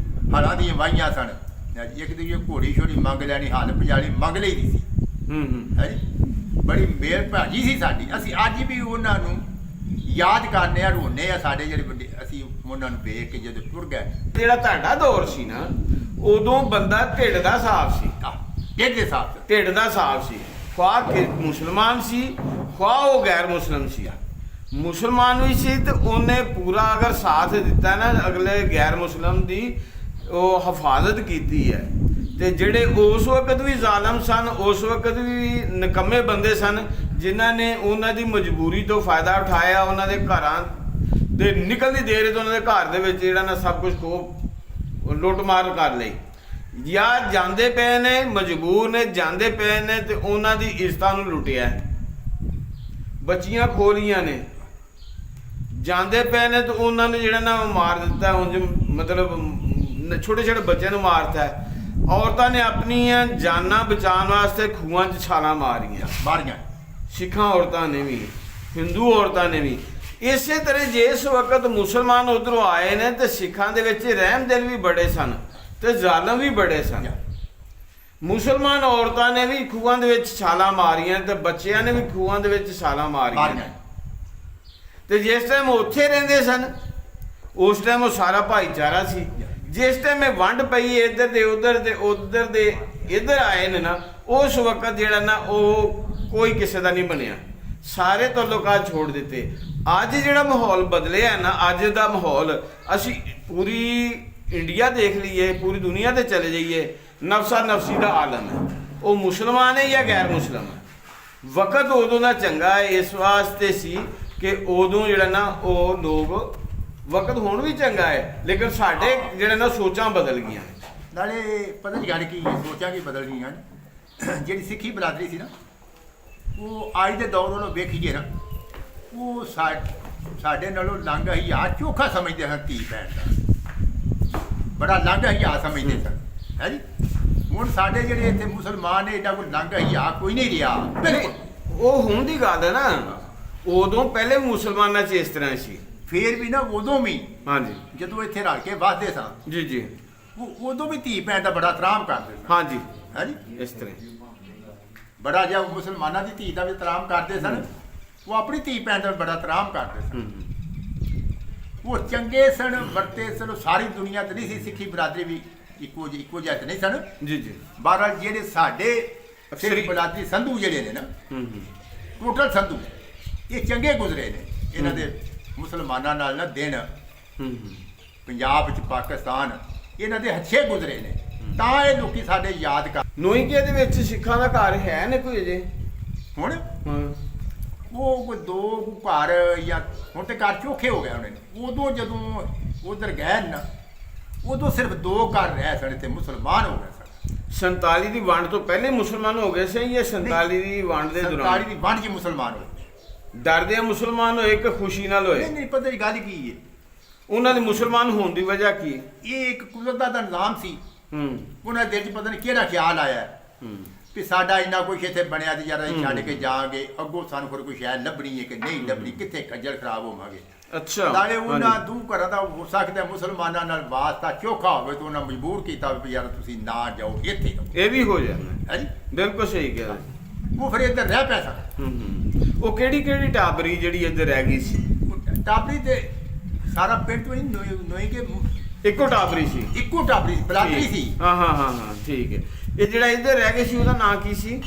ਹਲਾਂ ਦੀਆਂ ਵਾਹੀਆਂ ਸਨ ਹੈ ਜੀ। ਇੱਕ ਦੂਜੇ ਘੋੜੀ ਛੋੜੀ ਮੰਗ ਲੈਣੀ, ਹੱਲ ਪਜਾਲੀ ਮੰਗ ਲਈ ਦੀ ਸੀ ਹੈ ਜੀ। ਬੜੀ ਮੇਲ ਭਾਜੀ ਸੀ ਸਾਡੀ। ਅਸੀਂ ਅੱਜ ਵੀ ਉਹਨਾਂ ਨੂੰ ਯਾਦ ਕਰਨੇ ਆ, ਰੋਨੇ ਆ। ਸਾਡੇ ਜਿਹੜੇ ਵੱਡੇ ਅਸੀਂ ਉਹਨਾਂ ਨੂੰ ਵੇਖ ਕੇ ਜਦੋਂ ਟੁਰ ਗਏ। ਜਿਹੜਾ ਤੁਹਾਡਾ ਦੌਰ ਸੀ ਨਾ, ਉਦੋਂ ਬੰਦਾ ਢਿੱਡ ਦਾ ਹਿਸਾਬ ਸੀ। ਢਿੱਡ ਦੇ ਹਿਸਾਬ ਨਾਲ ਢਿੱਡ ਦਾ ਹਿਸਾਬ ਸੀ। ਖੁਆਹ ਕਿ ਮੁਸਲਮਾਨ ਸੀ, ਖੁਆਹ ਉਹ ਗੈਰ ਮੁਸਲਮ ਸੀ। ਮੁਸਲਮਾਨ ਵੀ ਸੀ ਤੇ ਉਹਨੇ ਪੂਰਾ ਅਗਰ ਸਾਥ ਦਿੱਤਾ ਨਾ ਅਗਲੇ ਗੈਰ ਮੁਸਲਮ ਦੀ, ਉਹ ਹਿਫਾਜ਼ਤ ਕੀਤੀ ਹੈ। ਤੇ ਜਿਹੜੇ ਉਸ ਵਕਤ ਵੀ ਜ਼ਾਲਮ ਸਨ, ਉਸ ਵਕਤ ਵੀ ਨਿਕੰਮੇ ਬੰਦੇ ਸਨ, ਜਿਨ੍ਹਾਂ ਨੇ ਉਹਨਾਂ ਦੀ ਮਜਬੂਰੀ ਤੋਂ ਫਾਇਦਾ ਉਠਾਇਆ। ਉਹਨਾਂ ਦੇ ਘਰਾਂ ਦੇ ਨਿਕਲਦੀ ਦੇਰ ਤੋਂ ਉਹਨਾਂ ਦੇ ਘਰ ਦੇ ਵਿੱਚ ਜਿਹੜਾ ਨਾ ਸਭ ਕੁਝ ਖੋਹ ਲੁੱਟਮਾਰ ਕਰ ਲਈ। ਜਾਂ ਜਾਂਦੇ ਪਏ ਨੇ, ਮਜਬੂਰ ਨੇ, ਜਾਂਦੇ ਪਏ ਨੇ ਤੇ ਉਹਨਾਂ ਦੀ ਇੱਜ਼ਤਾਂ ਨੂੰ ਲੁੱਟਿਆ। ਬੱਚੀਆਂ ਖੋਲੀਆਂ ਨੇ, ਜਾਂਦੇ ਪਏ ਨੇ ਤੇ ਉਹਨਾਂ ਨੇ ਜਿਹੜਾ ਨਾ ਉਹ ਮਾਰ ਦਿੱਤਾ। ਉਂਝ ਮਤਲਬ ਛੋਟੇ ਛੋਟੇ ਬੱਚਿਆਂ ਨੂੰ ਮਾਰਤਾ। ਔਰਤਾਂ ਨੇ ਆਪਣੀਆਂ ਜਾਨਾਂ ਬਚਾਉਣ ਵਾਸਤੇ ਖੂਹਾਂ 'ਚ ਛਾਲਾਂ ਮਾਰੀਆਂ। ਸਿੱਖਾਂ ਔਰਤਾਂ ਨੇ ਵੀ, ਹਿੰਦੂ ਔਰਤਾਂ ਨੇ ਵੀ। ਇਸੇ ਤਰ੍ਹਾਂ ਜਿਸ ਵਕਤ ਮੁਸਲਮਾਨ ਉੱਧਰੋਂ ਆਏ ਨੇ ਤੇ ਸਿੱਖਾਂ ਦੇ ਵਿੱਚ ਰਹਿਮ ਦਿਲ ਵੀ ਬੜੇ ਸਨ ਤੇ ਜ਼ਾਲਮ ਵੀ ਬੜੇ ਸਨ। ਮੁਸਲਮਾਨ ਔਰਤਾਂ ਨੇ ਵੀ ਖੂਹਾਂ ਦੇ ਵਿੱਚ ਛਾਲਾਂ ਮਾਰੀਆਂ ਤੇ ਬੱਚਿਆਂ ਨੇ ਵੀ ਖੂਹਾਂ ਦੇ ਵਿੱਚ ਛਾਲਾਂ ਮਾਰੀਆਂ। ਤੇ ਜਿਸ ਟਾਈਮ ਉੱਥੇ ਰਹਿੰਦੇ ਸਨ, ਉਸ ਟਾਈਮ ਉਹ ਸਾਰਾ ਭਾਈਚਾਰਾ ਸੀ। ਜਿਸ ਟਾਈਮ ਇਹ ਵੰਡ ਪਈ ਇੱਧਰ ਦੇ ਉੱਧਰ ਤੇ ਉੱਧਰ ਦੇ ਇੱਧਰ ਆਏ ਨੇ ਨਾ, ਉਸ ਵਕਤ ਜਿਹੜਾ ਨਾ ਉਹ ਕੋਈ ਕਿਸੇ ਦਾ ਨਹੀਂ ਬਣਿਆ। ਸਾਰੇ ਤਾਲੁਕਾਤ ਛੋੜ ਦਿੱਤੇ। ਅੱਜ ਜਿਹੜਾ ਮਾਹੌਲ ਬਦਲਿਆ ਨਾ, ਅੱਜ ਦਾ ਮਾਹੌਲ ਅਸੀਂ ਪੂਰੀ ਇੰਡੀਆ ਦੇਖ ਲਈਏ, ਪੂਰੀ ਦੁਨੀਆ ਤੇ ਚਲੇ ਜਾਈਏ, ਨਫਸਾ ਨਫਸੀ ਦਾ ਆਲਮ ਹੈ। ਉਹ ਮੁਸਲਮਾਨ ਹੈ ਜਾਂ ਗੈਰ ਮੁਸਲਮਾਨ ਹੈ। ਵਕਤ ਉਦੋਂ ਦਾ ਚੰਗਾ ਇਸ ਵਾਸਤੇ ਸੀ ਕਿ ਉਦੋਂ ਜਿਹੜਾ ਨਾ ਉਹ ਲੋਕ, ਵਕਤ ਹੁਣ ਵੀ ਚੰਗਾ ਹੈ ਲੇਕਿਨ ਸਾਡੇ ਜਿਹੜੇ ਨਾ ਸੋਚਾਂ ਬਦਲ ਗਈਆਂ। ਨਾਲੇ ਪਤਾ ਨਹੀਂ ਗੱਲ ਕੀ ਹੈ, ਸੋਚਾਂ ਕੀ ਬਦਲ ਗਈਆਂ। ਜਿਹੜੀ ਸਿੱਖੀ ਬਰਾਦਰੀ ਸੀ ਨਾ, ਉਹ ਅੱਜ ਦੇ ਦੌਰ ਨਾਲੋਂ ਵੇਖੀਏ ਨਾ, ਉਹ ਸਾਡੇ ਨਾਲੋਂ ਲੰਘ ਹਿਆ ਚੋਖਾ ਸਮਝਦੇ ਹਨ। ਧੀ ਭੈਣ ਦਾ ਬੜਾ ਲੰਘ ਹਿਆ ਸਮਝਦੇ ਸਨ ਹੈ ਜੀ। ਹੁਣ ਸਾਡੇ ਜਿਹੜੇ ਇੱਥੇ ਮੁਸਲਮਾਨ ਨੇ, ਇਹਦਾ ਕੋਈ ਲੰਘ ਹਿਆ ਕੋਈ ਨਹੀਂ ਰਿਹਾ ਬਿਲਕੁਲ। ਉਹ ਹੁਣ ਦੀ ਗੱਲ ਹੈ ਨਾ, ਉਦੋਂ ਪਹਿਲੇ ਮੁਸਲਮਾਨਾਂ 'ਚ ਇਸ ਤਰ੍ਹਾਂ ਸੀ। ਫੇਰ ਵੀ ਨਾ ਉਦੋਂ ਵੀ ਹਾਂਜੀ, ਜਦੋਂ ਇੱਥੇ ਰਲ ਕੇ ਵੱਸਦੇ ਸਾਂ, ਜੀ ਜੀ, ਉਦੋਂ ਵੀ ਧੀ ਭੈਣ ਦਾ ਬੜਾ ਇਤਰਾਮ ਕਰਦੇ ਸਨ। ਹਾਂਜੀ, ਹੈ ਜੀ। ਇਸ ਤਰ੍ਹਾਂ ਬੜਾ ਜਿਹਾ ਮੁਸਲਮਾਨਾਂ ਦੀ ਧੀ ਦਾ ਵੀ ਇਤਰਾਮ ਕਰਦੇ ਸਨ, ਉਹ ਆਪਣੀ ਧੀ ਭੈਣ ਦਾ ਬੜਾ ਇਤਰਾਮ ਕਰਦੇ ਸਨ। ਉਹ ਚੰਗੇ ਸਨ, ਵਰਤੇ ਸਨ। ਸਾਰੀ ਦੁਨੀਆ ਤੇ ਨਹੀਂ ਸੀ ਸਿੱਖੀ ਬਰਾਦਰੀ ਵੀ ਇੱਕੋ ਜਿਹਾ ਤੇ ਨਹੀਂ ਸਨ। ਜੀ ਜੀ। ਬਹਰਹਾਲ ਜਿਹੜੇ ਸਾਡੇ ਸਿੱਖ ਬਰਾਦਰੀ ਸੰਧੂ ਜਿਹੜੇ ਨੇ ਨਾ, ਟੋਟਲ ਸੰਧੂ, ਇਹ ਚੰਗੇ ਗੁਜ਼ਰੇ ਨੇ। ਇਹਨਾਂ ਦੇ ਮੁਸਲਮਾਨਾਂ ਨਾਲ ਨਾ ਦਿਨ ਪੰਜਾਬ ਵਿੱਚ, ਪਾਕਿਸਤਾਨ, ਇਹਨਾਂ ਦੇ ਅੱਛੇ ਗੁਜ਼ਰੇ ਨੇ। ਤਾਂ ਇਹ ਲੋਕੀ ਸਾਡੇ ਯਾਦ ਕਰ। ਨੋਇਕੇ ਦੇ ਵਿੱਚ ਸਿੱਖਾਂ ਦਾ ਘਰ ਹੈ ਨੇ ਕੋਈ ਅਜੇ? ਹੁਣ ਉਹ ਕੋਈ 2 ਘਰ, ਜਾਂ ਹੁਣ ਤੇ ਘਰ ਚੋਖੇ ਹੋ ਗਏ ਉਹਨਾਂ ਨੇ। ਉਦੋਂ ਜਦੋਂ ਉਧਰ ਗਏ ਨਾ, ਉਦੋਂ ਸਿਰਫ 2 ਘਰ ਰਹਿ ਸਨ, ਇੱਥੇ ਮੁਸਲਮਾਨ ਹੋ ਗਏ ਸਨ। 47 ਦੀ ਵੰਡ ਤੋਂ ਪਹਿਲੇ ਮੁਸਲਮਾਨ ਹੋ ਗਏ ਸੀ ਜਾਂ 47 ਦੀ ਵੰਡ ਦੇ ਦੌਰਾਨ? 47 ਦੀ ਵੰਡ 'ਚ ਮੁਸਲਮਾਨ ਹੋਏ। ਡਰਦੇ ਮੁਸਲਮਾਨ ਹੋਏ ਕਿ ਖੁਸ਼ੀ ਨਾਲ ਹੋਏ? ਨਹੀਂ, ਪਤਾ ਨਹੀਂ ਗੱਲ ਕੀ ਹੈ। ਉਹਨਾਂ ਦੇ ਮੁਸਲਮਾਨ ਹੋਣ ਦੀ ਵਜ੍ਹਾ ਕੀ? ਇਹ ਇੱਕ ਕੁਦਰਤ ਦਾ ਨਿਜ਼ਾਮ ਸੀ। ਹੂੰ ਉਹਨਾਂ ਦੇ ਦਿਲ 'ਚ ਪਤਾ ਨਹੀਂ ਕਿਹੜਾ ਖਿਆਲ ਆਇਆ ਹੈ ਹੂੰ ਵੀ ਸਾਡਾ ਇੰਨਾ ਕੁਛ ਇੱਥੇ ਬਣਿਆ ਤੇ ਯਾਰ ਅਸੀਂ ਛੱਡ ਕੇ ਜਾਵਾਂਗੇ, ਅੱਗੋਂ ਸਾਨੂੰ ਫਿਰ ਕੋਈ ਸ਼ਾਇਦ ਲੱਭਣੀ ਹੈ ਕਿ ਨਹੀਂ ਲੱਭਣੀ, ਕਿੱਥੇ ਖੱਜਲ ਖਰਾਬ ਹੋਵਾਂਗੇ। ਅੱਛਾ ਨਾਲੇ ਉਹਨਾਂ ਹਾਂਜੀ। ਦੂ ਘਰਾਂ ਦਾ ਹੋ ਸਕਦਾ ਮੁਸਲਮਾਨਾਂ ਨਾਲ ਵਾਸਤਾ ਚੋਖਾ ਹੋਵੇ ਤਾਂ ਉਹਨਾਂ ਮਜਬੂਰ ਕੀਤਾ ਵੀ ਯਾਰ ਤੁਸੀਂ ਨਾ ਜਾਓ, ਇੱਥੇ ਰਹੋ। ਇਹ ਵੀ ਹੋ ਜਾਂਦਾ ਹੈ ਜੀ, ਬਿਲਕੁਲ ਸਹੀ ਕਿਹਾ। ਉਹ ਫਿਰ ਇੱਧਰ ਰਹਿ ਪੈ ਸਕਦਾ। ਉਹ ਕਿਹੜੀ ਟਾਬਰੀ ਜਿਹੜੀ ਇੱਧਰ ਰਹਿ ਗਈ ਸੀ? ਟਾਬਰੀ ਤੇ ਸਾਰਾ ਪਿੰਡ ਤੋਂ ਹੀ ਨੋਈ ਕੇ ਇੱਕੋ ਟਾਬਰੀ ਸੀ? ਇੱਕੋ ਟਾਬਰੀ ਸੀ, ਬਲਾਦਰੀ ਸੀ। ਹਾਂ ਠੀਕ ਹੈ। ਇਹ ਜਿਹੜਾ ਇੱਧਰ ਰਹਿ ਗਿਆ ਸੀ ਉਹਦਾ ਨਾਂ ਕੀ ਸੀ?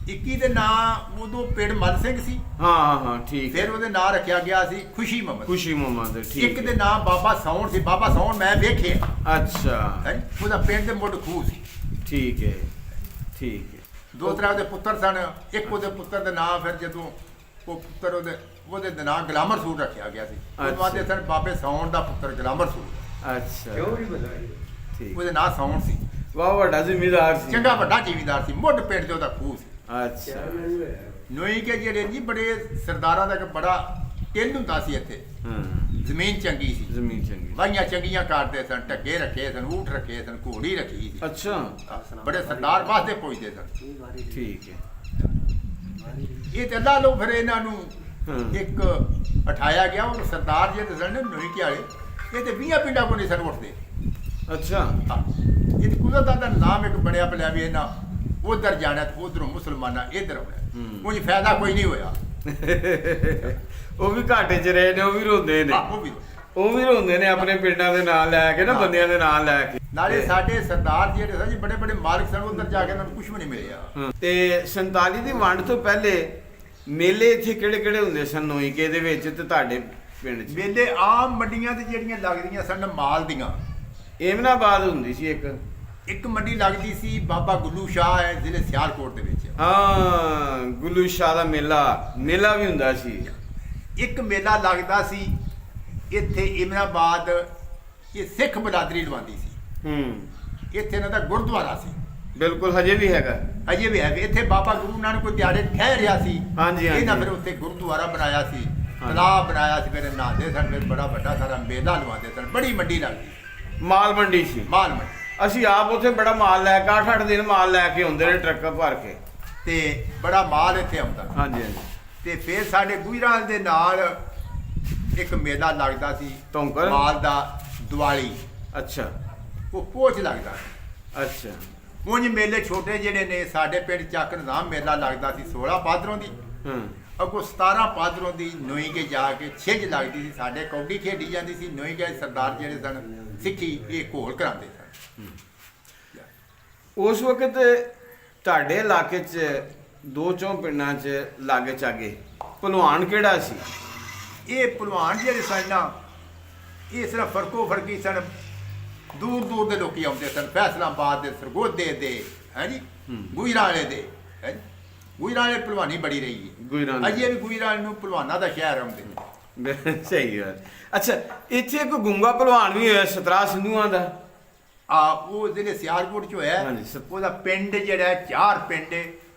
21 ਦੇ ਨਾਂ ਉਦੋਂ ਪਿੰਡ ਮਲ ਸਿੰਘ ਸੀ। ਹਾਂ ਠੀਕ ਫਿਰ ਹੈ। ਉਹਦੇ ਨਾਂ ਰੱਖਿਆ ਗਿਆ ਸੀ ਖੁਸ਼ੀ ਮੁਹੰਮਦ। ਖੁਸ਼ੀ ਮੁਹੰਮਦ, ਠੀਕ ਇੱਕ ਹੈ। ਦੇ ਨਾਂ ਬਾਬਾ ਸੌਣ ਸੀ। ਬਾਬਾ ਸੌਣ ਮੈਂ ਵੇਖਿਆ, ਅੱਛਾ ਹੈ ਜੀ, ਉਹਦਾ ਪਿੰਡ ਦੇ ਮੁੱਢ ਖੂਹ ਸੀ। ਠੀਕ ਹੈ ਠੀਕ ਹੈ। ਦੋ ਤਰ੍ਹਾਂ ਦੇ ਪੁੱਤਰ ਸਨ। ਇੱਕ ਉਹਦੇ ਪੁੱਤਰ ਦਾ ਨਾਂ ਫਿਰ ਜਦੋਂ ਉਹ ਪੁੱਤਰ ਉਹਦੇ ਦਾ ਨਾਂ ਗਲਾਮਰ ਸੂਰ ਰੱਖਿਆ ਗਿਆ ਸੀ। ਉਹ ਆਦੇ ਸਨ ਬਾਬੇ ਸੌਣ ਦਾ ਪੁੱਤਰ ਗਲਾਮਰ ਸੂਰ। ਅੱਛਾ ਕਿਉਂ ਨਹੀਂ ਪਤਾ ਠੀਕ। ਉਹਦੇ ਨਾਂ ਸੌਣ ਸੀ। ਵਾਹ ਵੱਡਾ ਜ਼ਿਮੀਦਾਰ ਸੀ। ਚੰਗਾ ਵੱਡਾ ਜ਼ਿਮੀਂਦਾਰ ਸੀ। ਮੁੱਢ ਪਿੰਡ ਤੇ ਉਹਦਾ ਖੂਹ ਸੀ। ਅੱਛਾ ਨੋਈ ਕੇ ਜਿਹੜੇ ਜੀ ਬੜੇ ਸਰਦਾਰਾਂ ਦਾ ਇੱਕ ਬੜਾ ਟਿੱਲ ਹੁੰਦਾ ਸੀ ਇੱਥੇ। ਹਾਂ ਜ਼ਮੀਨ ਚੰਗੀ ਸੀ, ਜ਼ਮੀਨ ਚੰਗੀ। ਵਾਹੀਆਂ ਚੰਗੀਆਂ ਕਰਦੇ ਸਨ, ਢੱਗੇ ਰੱਖੇ ਸਨ, ਊਠ ਰੱਖੇ ਸਨ, ਘੋੜੀ ਰੱਖੀ ਸੀ। ਅੱਛਾ ਬੜੇ ਸਰਦਾਰ ਵਾਸਤੇ ਪੁੱਜਦੇ ਸਨ। ਠੀਕ ਹੈ। ਇਹ ਤੇ ਅੱਲਾ ਲੋ ਫਿਰ ਇਹਨਾਂ ਨੂੰ ਹਾਂ। ਇੱਕ ਉਠਾਇਆ ਗਿਆ। ਉਹ ਸਰਦਾਰ ਜਿਹੜੇ ਸਨ ਨੋਈ ਕੇ ਵਾਲੇ, ਇਹ ਤੇ 20 ਪਿੰਡਾਂ ਕੋਲ ਨਹੀਂ ਸਨ ਉੱਠਦੇ। ਅੱਛਾ ਇਹ ਤੇ ਕੁਦਰਤ ਦਾ ਨਾਮ ਇੱਕ ਬਣਿਆ ਪਿਆ ਵੀ ਇਹਨਾਂ ਉਧਰ ਜਾਣਾ ਤੇ ਉਧਰੋਂ ਮੁਸਲਮਾਨਾਂ ਇੱਧਰ ਆਉਣਾ। ਕੋਈ ਫਾਇਦਾ ਕੋਈ ਨਹੀਂ ਹੋਇਆ। ਉਹ ਵੀ ਘਾਟੇ 'ਚ ਰਹੇ ਨੇ, ਉਹ ਵੀ ਰੋਂਦੇ ਨੇ। ਉਹ ਵੀ ਰੋਂਦੇ ਨੇ ਆਪਣੇ ਪਿੰਡਾਂ ਦੇ ਨਾਂ ਲੈ ਕੇ ਨਾ, ਹਾਂ। ਬੰਦਿਆਂ ਦੇ ਨਾਂ ਲੈ ਕੇ। ਨਾਲੇ ਸਾਡੇ ਸਰਦਾਰ ਜਿਹੜੇ ਸਨ ਜੀ ਬੜੇ ਬੜੇ ਮਾਲਕ ਸਨ, ਉਧਰ ਜਾ ਕੇ ਉਹਨਾਂ ਨੂੰ ਕੁਝ ਵੀ ਨਹੀਂ ਮਿਲਿਆ। ਹਾਂ। ਤੇ 47 ਦੀ ਵੰਡ ਤੋਂ ਪਹਿਲੇ ਮੇਲੇ ਇੱਥੇ ਕਿਹੜੇ ਹੁੰਦੇ ਸਨ ਨੋਈਕੇ ਦੇ ਵਿੱਚ ਤੇ ਤੁਹਾਡੇ ਪਿੰਡ 'ਚ? ਮੇਲੇ ਆਮ ਮੰਡੀਆਂ ਤੇ ਜਿਹੜੀਆਂ ਲੱਗਦੀਆਂ ਸਨ ਮਾਲ ਦੀਆਂ। ਏਮਨਾਬਾਦ ਹੁੰਦੀ ਸੀ ਇੱਕ ਮੰਡੀ ਲੱਗਦੀ ਸੀ ਬਾਬਾ ਗੁੱਲੂ ਸ਼ਾਹ ਹੈ ਜ਼ਿਲ੍ਹੇ ਸਿਆਲਕੋਟ ਦੇ ਵਿੱਚ। ਹਾਂ ਗੁੱਲੂ ਸ਼ਾਹ ਦਾ ਮੇਲਾ ਵੀ ਹੁੰਦਾ ਸੀ। ਇੱਕ ਮੇਲਾ ਲੱਗਦਾ ਸੀ ਇੱਥੇ ਇਮਨਾਬਾਦ, ਇਹ ਸਿੱਖ ਬਰਾਦਰੀ ਲਵਾਉਂਦੀ ਸੀ। ਇੱਥੇ ਇਹਨਾਂ ਦਾ ਗੁਰਦੁਆਰਾ ਸੀ। ਬਿਲਕੁਲ ਹਜੇ ਵੀ ਹੈਗਾ। ਅਜੇ ਵੀ ਹੈ। ਇੱਥੇ ਬਾਬਾ ਗੁਰੂ ਨਾਨਕ ਕੋਈ ਦਿਹਾੜੇ ਠਹਿਰ ਰਿਹਾ ਸੀ। ਹਾਂਜੀ। ਇਹਨਾਂ ਫਿਰ ਉੱਥੇ ਗੁਰਦੁਆਰਾ ਬਣਾਇਆ ਸੀ, ਤਲਾਬ ਬਣਾਇਆ ਸੀ। ਫਿਰ ਨਹਾਉਂਦੇ ਸਨ, ਫਿਰ ਬੜਾ ਵੱਡਾ ਸਾਰਾ ਮੇਲਾ ਲਵਾਉਂਦੇ ਸਨ। ਬੜੀ ਮੰਡੀ ਲੱਗਦੀ, ਮਾਲ ਮੰਡੀ ਸੀ। ਮਾਲ ਮੰਡੀ। ਅਸੀਂ ਆਪ ਉੱਥੇ ਬੜਾ ਮਾਲ ਲੈ ਕੇ 8-8 ਦਿਨ ਮਾਲ ਲੈ ਕੇ ਆਉਂਦੇ ਨੇ ਟਰੱਕ ਭਰ ਕੇ। ਤੇ ਬੜਾ ਮਾਲ ਇੱਥੇ ਆਉਂਦਾ। ਹਾਂਜੀ ਤੇ ਫਿਰ ਸਾਡੇ ਗੁਜਰਾਂ ਦੇ ਨਾਲ ਇੱਕ ਮੇਲਾ ਲੱਗਦਾ ਸੀ ਧੌਂਕਰ? ਮਾਲ ਦਾ, ਦੀਵਾਲੀ। ਅੱਛਾ ਉਹ ਪੋਚ ਲੱਗਦਾ। ਅੱਛਾ ਉਂਝ ਮੇਲੇ ਛੋਟੇ ਜਿਹੜੇ ਨੇ ਸਾਡੇ ਪਿੰਡ ਚੱਕ ਨਿਜ਼ਾਮ ਮੇਲਾ ਲੱਗਦਾ ਸੀ 16 ਪਾਦਰੋਂ ਦੀ। ਹਾਂ ਅੱਗੋਂ 17 ਪਾਦਰੋਂ ਦੀ ਨੋਈ ਕੇ ਜਾ ਕੇ ਛਿੰਝ ਲੱਗਦੀ ਸੀ। ਸਾਡੇ ਕੌਡੀ ਖੇਡੀ ਜਾਂਦੀ ਸੀ। ਨੋਈ ਕੇ ਸਰਦਾਰ ਜਿਹੜੇ ਸਨ ਸਿੱਖੀ ਇਹ ਘੋਲ ਕਰਾਉਂਦੇ ਸਨ। ਉਸ ਵਕਤ ਤੁਹਾਡੇ ਇਲਾਕੇ 'ਚ 2-4 ਪਿੰਡਾਂ 'ਚ ਲਾਗੇ ਚਾਗੇ ਭਲਵਾਨ ਕਿਹੜਾ ਸੀ? ਇਹ ਭਲਵਾਨ ਜਿਹੜੇ ਸਨ ਨਾ, ਇਹ ਸਿਰਫ ਫਰਕੋ ਫਰਕੀ ਸਨ। ਦੂਰ ਦੇ ਲੋਕੀ ਆਉਂਦੇ ਸਨ। ਫੈਸਲਾਬਾਦ ਦੇ, ਸਰਗੋਧੇ ਦੇ, ਹੈ ਜੀ, ਗੁਜਰਾਂ ਵਾਲੇ ਦੇ, ਹੈ ਜੀ। ਗੁਜਰਾਂ ਵਾਲੇ ਭਲਵਾਨੀ ਬੜੀ ਰਹੀ ਹੈ। ਗੁਜਰਾਂ ਅਜੇ ਵੀ ਗੁਜਰਾਂ ਨੂੰ ਭਲਵਾਨਾਂ ਦਾ ਸ਼ਹਿਰ ਆਉਂਦੇ ਨੇ। ਸਹੀ ਗੱਲ। ਅੱਛਾ ਇੱਥੇ ਇੱਕ ਗੁੰਗਾ ਭਲਵਾਨ ਵੀ ਹੋਇਆ 17 ਸਿੰਧੂਆਂ ਦਾ। ਉਹ ਜਿਹੜੇ ਸਿਆਲਕੋਟ ਚ ਹੋਇਆ, ਹਾਂਜੀ। ਉਹਦਾ ਪਿੰਡ ਜਿਹੜਾ 4 ਪਿੰਡ,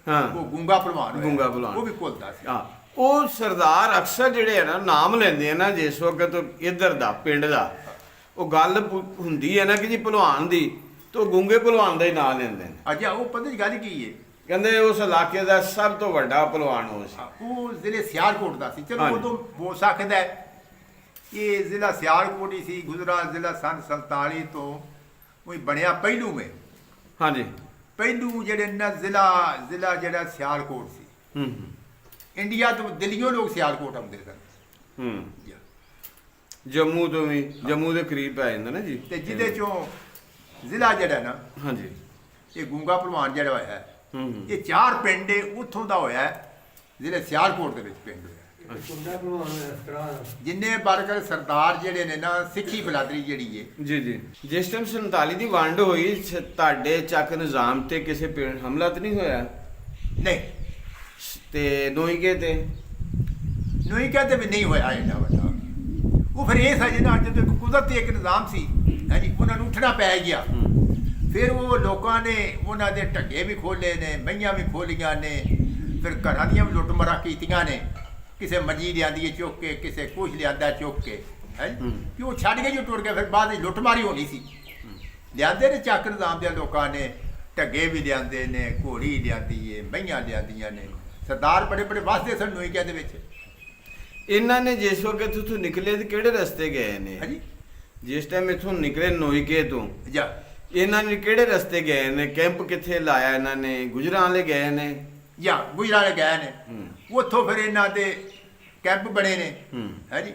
ਹਾਂ। ਉਹ ਗੁੰਗਾ ਭਲਵਾਨ ਹੋਇਆ। ਗੁੰਗਾ ਭਲਵਾਨ। ਉਹ ਵੀ ਘੁਲਦਾ ਸੀ। ਹਾਂ ਉਹ ਸਰਦਾਰ ਅਕਸਰ ਜਿਹੜੇ ਆ ਨਾ ਨਾਮ ਲੈਂਦੇ ਆ ਨਾ ਜਿਸ ਵਕਤ ਇੱਧਰ ਦਾ ਪਿੰਡ ਦਾ, ਉਹ ਗੱਲ ਹੁੰਦੀ ਹੈ ਨਾ ਕਿ ਜੀ ਭਲਵਾਨ ਦੀ, ਤਾਂ ਉਹ ਗੁੰਗੇ ਭਲਵਾਨ ਦਾ ਹੀ ਨਾਂ ਲੈਂਦੇ ਨੇ। ਅੱਛਾ ਉਹ ਪਤਾ ਨਹੀਂ ਗੱਲ ਕੀ ਹੈ। ਕਹਿੰਦੇ ਉਸ ਇਲਾਕੇ ਦਾ ਸਭ ਤੋਂ ਵੱਡਾ ਭਲਵਾਨ ਉਹ ਸੀ। ਉਹ ਜ਼ਿਲ੍ਹੇ ਸਿਆਲਕੋਟ ਦਾ ਸੀ। ਚਲੋ ਹਾਂਜੀ। ਉਦੋਂ ਹੋ ਸਕਦਾ ਹੈ ਇਹ ਜ਼ਿਲ੍ਹਾ ਸਿਆਲਕੋਟ ਹੀ ਸੀ। ਗੁਜਰਾ ਜ਼ਿਲ੍ਹਾ ਸੰਨ 47 ਤੋਂ ਉਹ ਬਣਿਆ ਪਹਿਲੂ ਮੇ। ਹਾਂਜੀ ਪਹਿਲੂ ਜਿਹੜੇ ਨਾ ਜ਼ਿਲ੍ਹਾ ਜਿਹੜਾ ਸਿਆਲਕੋਟ ਸੀ। ਇੰਡੀਆ ਤੋਂ ਦਿੱਲੀੋਂ ਲੋਕ ਸਿਆਲਕੋਟ ਆਉਂਦੇ ਸਨ। ਜੰਮੂ ਤੋਂ ਵੀ, ਜੰਮੂ ਦੇ ਕਰੀਬ ਪੈ ਜਾਂਦਾ ਨਾ ਜੀ। ਤੇ ਜਿਹਦੇ ਚੋਂ ਜ਼ਿਲ੍ਹਾ ਜਿਹੜਾ ਨਾ, ਹਾਂਜੀ ਇਹ ਗੁੰਗਾ ਭਲਵਾਨ ਜਿਹੜਾ ਹੋਇਆ ਹੈ, ਇਹ 4 ਪਿੰਡ ਉੱਥੋਂ ਦਾ ਹੋਇਆ ਹੈ, ਜ਼ਿਲ੍ਹੇ ਸਿਆਲਕੋਟ ਦੇ ਵਿੱਚ ਪਿੰਡ ਹੋਇਆ। ਕੁੰਡਾ ਭਲਵਾਨ ਇਸ ਤਰ੍ਹਾਂ ਜਿੰਨੇ ਬਾਰਕਰ ਸਰਦਾਰ ਜਿਹੜੇ ਨੇ ਨਾ, ਸਿੱਖੀ ਬਲਾਦਰੀ ਜਿਹੜੀ ਹੈ। ਜੀ ਜਿਸ ਟਾਈਮ 47 ਦੀ ਵੰਡ ਹੋਈ ਤੁਹਾਡੇ ਚੱਕ ਨਿਜ਼ਾਮ ਤੇ ਕਿਸੇ ਪਿੰਡ ਹਮਲਾ ਤਾਂ ਨਹੀਂ ਹੋਇਆ? ਨਹੀਂ, ਤੇ ਨੋਈਕੇ ਤੇ? ਨੋਈ ਕਹਿੰਦੇ ਵੀ ਨਹੀਂ ਹੋਇਆ ਇੰਨਾ ਵੱਡਾ। ਉਹ ਫਿਰ ਇਹ ਸੀ ਨਾ, ਜਦੋਂ ਇੱਕ ਕੁਦਰਤੀ ਇੱਕ ਨਿਜ਼ਾਮ ਸੀ, ਹਾਂਜੀ, ਉਹਨਾਂ ਨੂੰ ਉੱਠਣਾ ਪੈ ਗਿਆ। ਫਿਰ ਉਹ ਲੋਕਾਂ ਨੇ ਉਹਨਾਂ ਦੇ ਢੱਗੇ ਵੀ ਖੋਲੇ ਨੇ, ਮਈਆਂ ਵੀ ਖੋਲੀਆਂ ਨੇ, ਫਿਰ ਘਰਾਂ ਦੀਆਂ ਵੀ ਲੁੱਟ ਮਰਾ ਕੀਤੀਆਂ ਨੇ। ਕਿਸੇ ਮੰਜੀ ਲਿਆਂਦੀ ਹੈ ਚੁੱਕ ਕੇ, ਕਿਸੇ ਕੁਛ ਲਿਆਂਦਾ ਚੁੱਕ ਕੇ, ਹੈ ਕਿ ਉਹ ਛੱਡ ਕੇ ਜੋ ਟੁਰ ਗਿਆ ਫਿਰ ਬਾਅਦ ਵਿੱਚ ਲੁੱਟਮਾਰੀ ਹੋਣੀ ਸੀ ਲਿਆਂਦੇ ਨੇ ਚੱਕ ਨਿਜ਼ਾਮ ਦੇ ਲੋਕਾਂ ਨੇ ਢੱਗੇ ਵੀ ਲਿਆਂਦੇ ਨੇ ਘੋੜੀ ਲਿਆਂਦੀ ਏ ਮਈਆਂ ਲਿਆਂਦੀਆਂ ਨੇ ਸਰਦਾਰ ਬੜੇ ਬੜੇ ਵਸਦੇ ਸਨ ਨੋਈਕਿਆ ਦੇ ਵਿੱਚ ਇਹਨਾਂ ਨੇ ਜਿਸ ਵਕਤ ਇੱਥੋਂ ਨਿਕਲੇ ਤੇ ਕਿਹੜੇ ਰਸਤੇ ਗਏ ਨੇ ਹਾਂਜੀ ਜਿਸ ਟਾਈਮ ਇੱਥੋਂ ਨਿਕਲੇ ਨੋਈਕੇ ਤੋਂ ਜਾ ਇਹਨਾਂ ਨੇ ਕਿਹੜੇ ਰਸਤੇ ਗਏ ਨੇ ਕੈਂਪ ਕਿੱਥੇ ਲਾਇਆ ਇਹਨਾਂ ਨੇ ਗੁਜਰਾਂ ਵਾਲੇ ਗਏ ਨੇ ਜਾਂ ਗੁਜਰਾਲੇ ਗਏ ਨੇ ਉੱਥੋਂ ਫਿਰ ਇਹਨਾਂ ਦੇ ਕੈਂਪ ਬਣੇ ਨੇ ਹਾਂਜੀ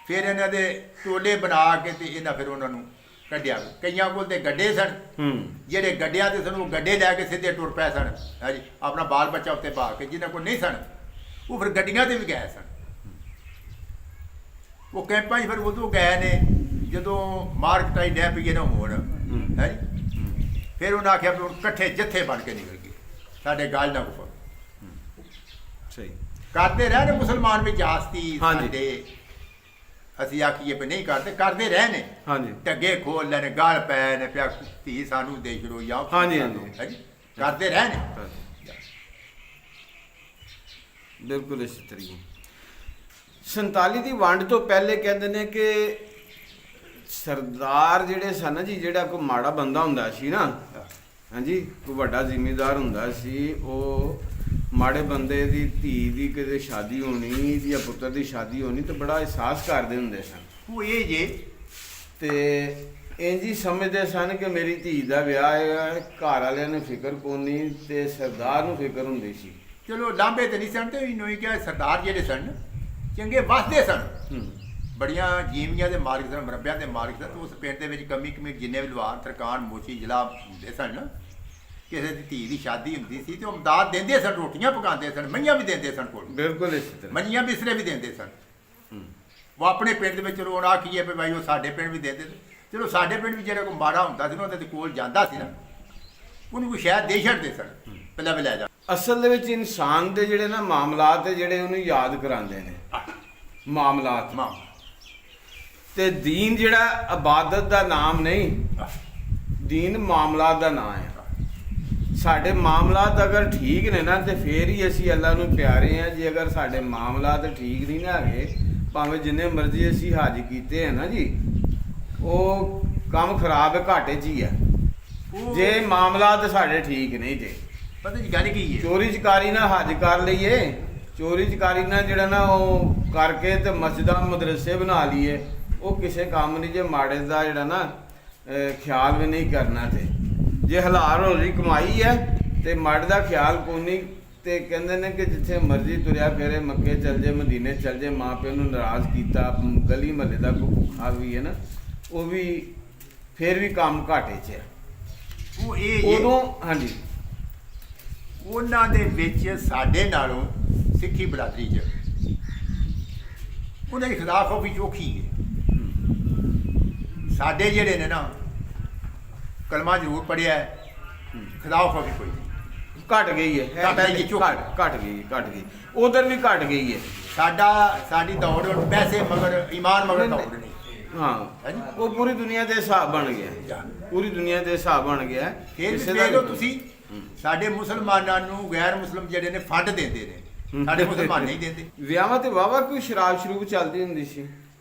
ਫਿਰ ਇਹਨਾਂ ਦੇ ਟੋਲੇ ਬਣਾ ਕੇ ਤੇ ਇਹਨਾਂ ਫਿਰ ਉਹਨਾਂ ਨੂੰ ਕੱਢਿਆ ਕਈਆਂ ਕੋਲ ਤੇ ਗੱਡੇ ਸਨ ਜਿਹੜੇ ਗੱਡਿਆਂ ਤੇ ਸਨ ਉਹ ਗੱਡੇ ਲੈ ਕੇ ਸਿੱਧੇ ਟੁਰ ਪਏ ਸਨ ਹਾਂਜੀ ਆਪਣਾ ਬਾਲ ਬੱਚਾ ਉੱਤੇ ਪਾ ਕੇ ਜਿਨ੍ਹਾਂ ਕੋਲ ਨਹੀਂ ਸਨ ਉਹ ਫਿਰ ਗੱਡੀਆਂ ਤੇ ਵੀ ਗਏ ਸਨ ਉਹ ਕੈਂਪਾਂ 'ਚ ਫਿਰ ਉਦੋਂ ਗਏ ਨੇ ਜਦੋਂ ਮਾਰਕਟਾਈ ਡੈ ਪਈ ਨਾ ਹੋਣ ਹਾਂਜੀ ਫਿਰ ਉਹਨਾਂ ਆਖਿਆ ਵੀ ਹੁਣ ਇਕੱਠੇ ਜੱਥੇ ਬਣ ਕੇ ਨਿਕਲ ਗਏ ਸਾਡੇ ਗੱਲ ਨਾ ਕੋ ਸਹੀ ਕਰਦੇ ਰਹੇ ਨੇ ਮੁਸਲਮਾਨ ਵੀ ਜਾਸਤੀ ਹਾਂਜੀ। ਸਾਡੇ ਅਸੀਂ ਆਖੀਏ ਵੀ ਨਹੀਂ ਕਰਦੇ ਰਹੇ ਨੇ ਹਾਂਜੀ ਢੱਗੇ ਖੋਲ ਲੈਣੇ ਗਾਲ ਪੈ ਨੇ ਪਿਆ ਧੀ ਸਾਨੂੰ ਦੇ ਛੜੋ ਜਾਂ ਹਾਂਜੀ, ਹਾਂਜੀ। ਹਾਂਜੀ ਕਰਦੇ ਰਹੇ ਨੇ ਬਿਲਕੁਲ ਇਸ ਤਰੀਕੇ 47 ਦੀ ਵੰਡ ਤੋਂ ਪਹਿਲੇ ਕਹਿੰਦੇ ਨੇ ਕਿ ਸਰਦਾਰ ਜਿਹੜੇ ਸਨ ਜੀ ਜਿਹੜਾ ਕੋਈ ਮਾੜਾ ਬੰਦਾ ਹੁੰਦਾ ਸੀ ਨਾ ਹਾਂਜੀ ਕੋਈ ਵੱਡਾ ਜ਼ਿਮੀਂਦਾਰ ਹੁੰਦਾ ਸੀ ਉਹ ਮਾੜੇ ਬੰਦੇ ਦੀ ਧੀ ਦੀ ਕਿਤੇ ਸ਼ਾਦੀ ਹੋਣੀ ਜਾਂ ਪੁੱਤਰ ਦੀ ਸ਼ਾਦੀ ਹੋਣੀ ਤਾਂ ਬੜਾ ਅਹਿਸਾਸ ਕਰਦੇ ਹੁੰਦੇ ਸਨ ਉਹ ਇਹ ਜੇ ਤੇ ਇੰਝ ਹੀ ਸਮਝਦੇ ਸਨ ਕਿ ਮੇਰੀ ਧੀ ਦਾ ਵਿਆਹ ਹੈ ਘਰ ਵਾਲਿਆਂ ਨੂੰ ਫਿਕਰ ਕੋਨੀ ਤੇ ਸਰਦਾਰ ਨੂੰ ਫਿਕਰ ਹੁੰਦੀ ਸੀ ਚਲੋ ਲਾਂਬੇ ਤੇ ਨਹੀਂ ਸਨ ਤੇ ਨੋਈ ਕਿਹਾ ਸਰਦਾਰ ਜਿਹੜੇ ਸਨ ਚੰਗੇ ਵਸਦੇ ਸਨ ਬੜੀਆਂ ਜੀਵੀਆਂ ਦੇ ਮਾਰਗ ਸਨ ਮਰਬਿਆਂ ਦੇ ਮਾਰਗ ਸਨ ਉਸ ਪਿੰਡ ਦੇ ਵਿੱਚ ਕਮੀ ਜਿੰਨੇ ਵੀ ਲਵਾਰ ਤਰਕਾਨ ਮੋਚੀ ਜ਼ਿਲ੍ਹਾ ਹੁੰਦੇ ਸਨ ਨਾ ਕਿਸੇ ਦੀ ਧੀ ਦੀ ਸ਼ਾਦੀ ਹੁੰਦੀ ਸੀ ਤੇ ਉਹ ਮਦਦ ਦਿੰਦੇ ਸਨ ਰੋਟੀਆਂ ਪਕਾਉਂਦੇ ਸਨ ਮਈਆਂ ਵੀ ਦਿੰਦੇ ਸਨ ਕੋਲ ਬਿਲਕੁਲ ਇਸ ਤਰ੍ਹਾਂ ਮਈਆਂ ਬਿਸਰੇ ਵੀ ਦਿੰਦੇ ਸਨ ਉਹ ਆਪਣੇ ਪਿੰਡ ਦੇ ਵਿੱਚ ਰੋਣ ਆਖੀਏ ਵੀ ਭਾਈ ਉਹ ਸਾਡੇ ਪਿੰਡ ਵੀ ਦਿੰਦੇ ਚਲੋ ਸਾਡੇ ਪਿੰਡ ਵੀ ਜਿਹੜਾ ਕੋਈ ਮਾੜਾ ਹੁੰਦਾ ਸੀ ਨਾ ਉਹਦੇ ਕੋਲ ਜਾਂਦਾ ਸੀ ਨਾ ਉਹਨੂੰ ਕੋਈ ਸ਼ਾਇਦ ਦੇ ਛੱਡਦੇ ਸਨ ਪਹਿਲਾਂ ਵੀ ਲੈ ਜਾ ਅਸਲ ਦੇ ਵਿੱਚ ਇਨਸਾਨ ਦੇ ਜਿਹੜੇ ਨਾ ਮਾਮਲਾਤ ਤੇ ਜਿਹੜੇ ਉਹਨੂੰ ਯਾਦ ਕਰਾਉਂਦੇ ਨੇ ਮਾਮਲਾਤ ਮਾਂ ਤੇ ਦੀਨ ਜਿਹੜਾ ਇਬਾਦਤ ਦਾ ਨਾਮ ਨਹੀਂ ਦੀਨ ਮਾਮਲਾਤ ਦਾ ਨਾਮ ਹੈ ਸਾਡੇ ਮਾਮਲਾਤ ਅਗਰ ਠੀਕ ਨੇ ਨਾ ਤੇ ਫੇਰ ਹੀ ਅਸੀਂ ਅੱਲਾ ਨੂੰ ਪਿਆਰੇ ਆ ਜੇ ਅਗਰ ਸਾਡੇ ਮਾਮਲਾਤ ਠੀਕ ਨਹੀਂ ਨਾ ਹੈਗੇ ਭਾਵੇਂ ਜਿੰਨੇ ਮਰਜ਼ੀ ਅਸੀਂ ਹੱਜ ਕੀਤੇ ਹੈ ਨਾ ਜੀ ਉਹ ਕੰਮ ਖਰਾਬ ਹੈ ਘਾਟੇ 'ਚ ਹੀ ਹੈ ਜੇ ਮਾਮਲਾਤ ਸਾਡੇ ਠੀਕ ਨਹੀਂ ਜੇ ਪਤਾ ਜੀ ਗੱਲ ਕੀ ਹੈ ਚੋਰੀ ਚਕਾਰੀ ਨਾਲ ਹੱਜ ਕਰ ਲਈਏ ਚੋਰੀ ਚਕਾਰੀ ਨਾਲ ਜਿਹੜਾ ਨਾ ਉਹ ਕਰਕੇ ਤੇ ਮਸਜਿਦਾਂ ਮਦਰਸੇ ਬਣਾ ਲਈਏ ਉਹ ਕਿਸੇ ਕੰਮ ਨਹੀਂ ਜੇ ਮਾੜੇ ਦਾ ਜਿਹੜਾ ਨਾ ਖਿਆਲ ਵੀ ਨਹੀਂ ਕਰਨਾ ਤੇ ਜੇ ਹਲਾਲ ਹੋ ਰਹੀ ਕਮਾਈ ਹੈ ਤੇ ਮਾੜੇ ਦਾ ਖਿਆਲ ਕੋਈ ਨਹੀਂ ਤੇ ਕਹਿੰਦੇ ਨੇ ਕਿ ਜਿੱਥੇ ਮਰਜ਼ੀ ਤੁਰਿਆ ਫਿਰੇ ਮੱਕੇ ਚਲ ਜੇ ਮਦੀਨੇ ਚਲ ਜੇ ਮਾਂ ਪਿਓ ਨੂੰ ਨਾਰਾਜ਼ ਕੀਤਾ ਗਲੀ ਮਹੱਲੇ ਦਾ ਕੋਈ ਭੁੱਖਾ ਵੀ ਹੈ ਨਾ ਉਹ ਵੀ ਫਿਰ ਵੀ ਕੰਮ ਘਾਟੇ 'ਚ ਹੈ ਉਹ ਇਹ ਜੇ ਉਦੋਂ ਹਾਂਜੀ ਉਹਨਾਂ ਦੇ ਵਿੱਚ ਸਾਡੇ ਨਾਲੋਂ ਸਿੱਖੀ ਬਰਾਦਰੀ 'ਚ ਉਹਨਾਂ ਦੀ ਖਿਲਾਫ ਵੀ ਚੋਖੀ ਹੈ ਸਾਡੇ ਜਿਹੜੇ ਨੇ ਨਾ ਕਲਮਾ ਜ਼ਰੂਰ ਪੜਿਆ ਖਿਲਾਫ ਵੀ ਕੋਈ ਨਹੀਂ ਘਟ ਗਈ ਹੈ ਘੱਟ ਗਈ ਹੈ, ਝੁਕ। ਘਟ ਗਈ ਉਧਰ ਵੀ ਘਟ ਗਈ ਹੈ ਸਾਡੀ ਦੌੜ ਹੁਣ ਪੈਸੇ ਮਗਰ ਈਮਾਨ ਮਗਰ ਦੌੜ ਨਹੀਂ ਹਾਂ ਹਾਂਜੀ। ਉਹ ਪੂਰੀ ਦੁਨੀਆ ਦੇ ਹਿਸਾਬ ਬਣ ਗਿਆ ਜਾਂ। ਪੂਰੀ ਦੁਨੀਆ ਦੇ ਹਿਸਾਬ ਬਣ ਗਿਆ ਫਿਰ ਕਿਸੇ ਵੀ ਦਾ ਦੇਖ ਲਓ ਨਹੀਂ। ਤੁਸੀਂ ਸਾਡੇ ਮੁਸਲਮਾਨਾਂ ਨੂੰ ਗੈਰ ਮੁਸਲਮ ਜਿਹੜੇ ਨੇ ਫੰਡ ਦਿੰਦੇ ਨੇ ਸਾਡੇ ਮੁਸਲਮਾਨ ਨਹੀਂ ਦਿੰਦੇ ਵਿਆਹਾਂ ਤੇ ਵਾਵਾ ਕੋਈ ਸ਼ਰਾਬ ਸ਼ਰੂਬ ਚੱਲਦੀ ਹੁੰਦੀ ਸੀ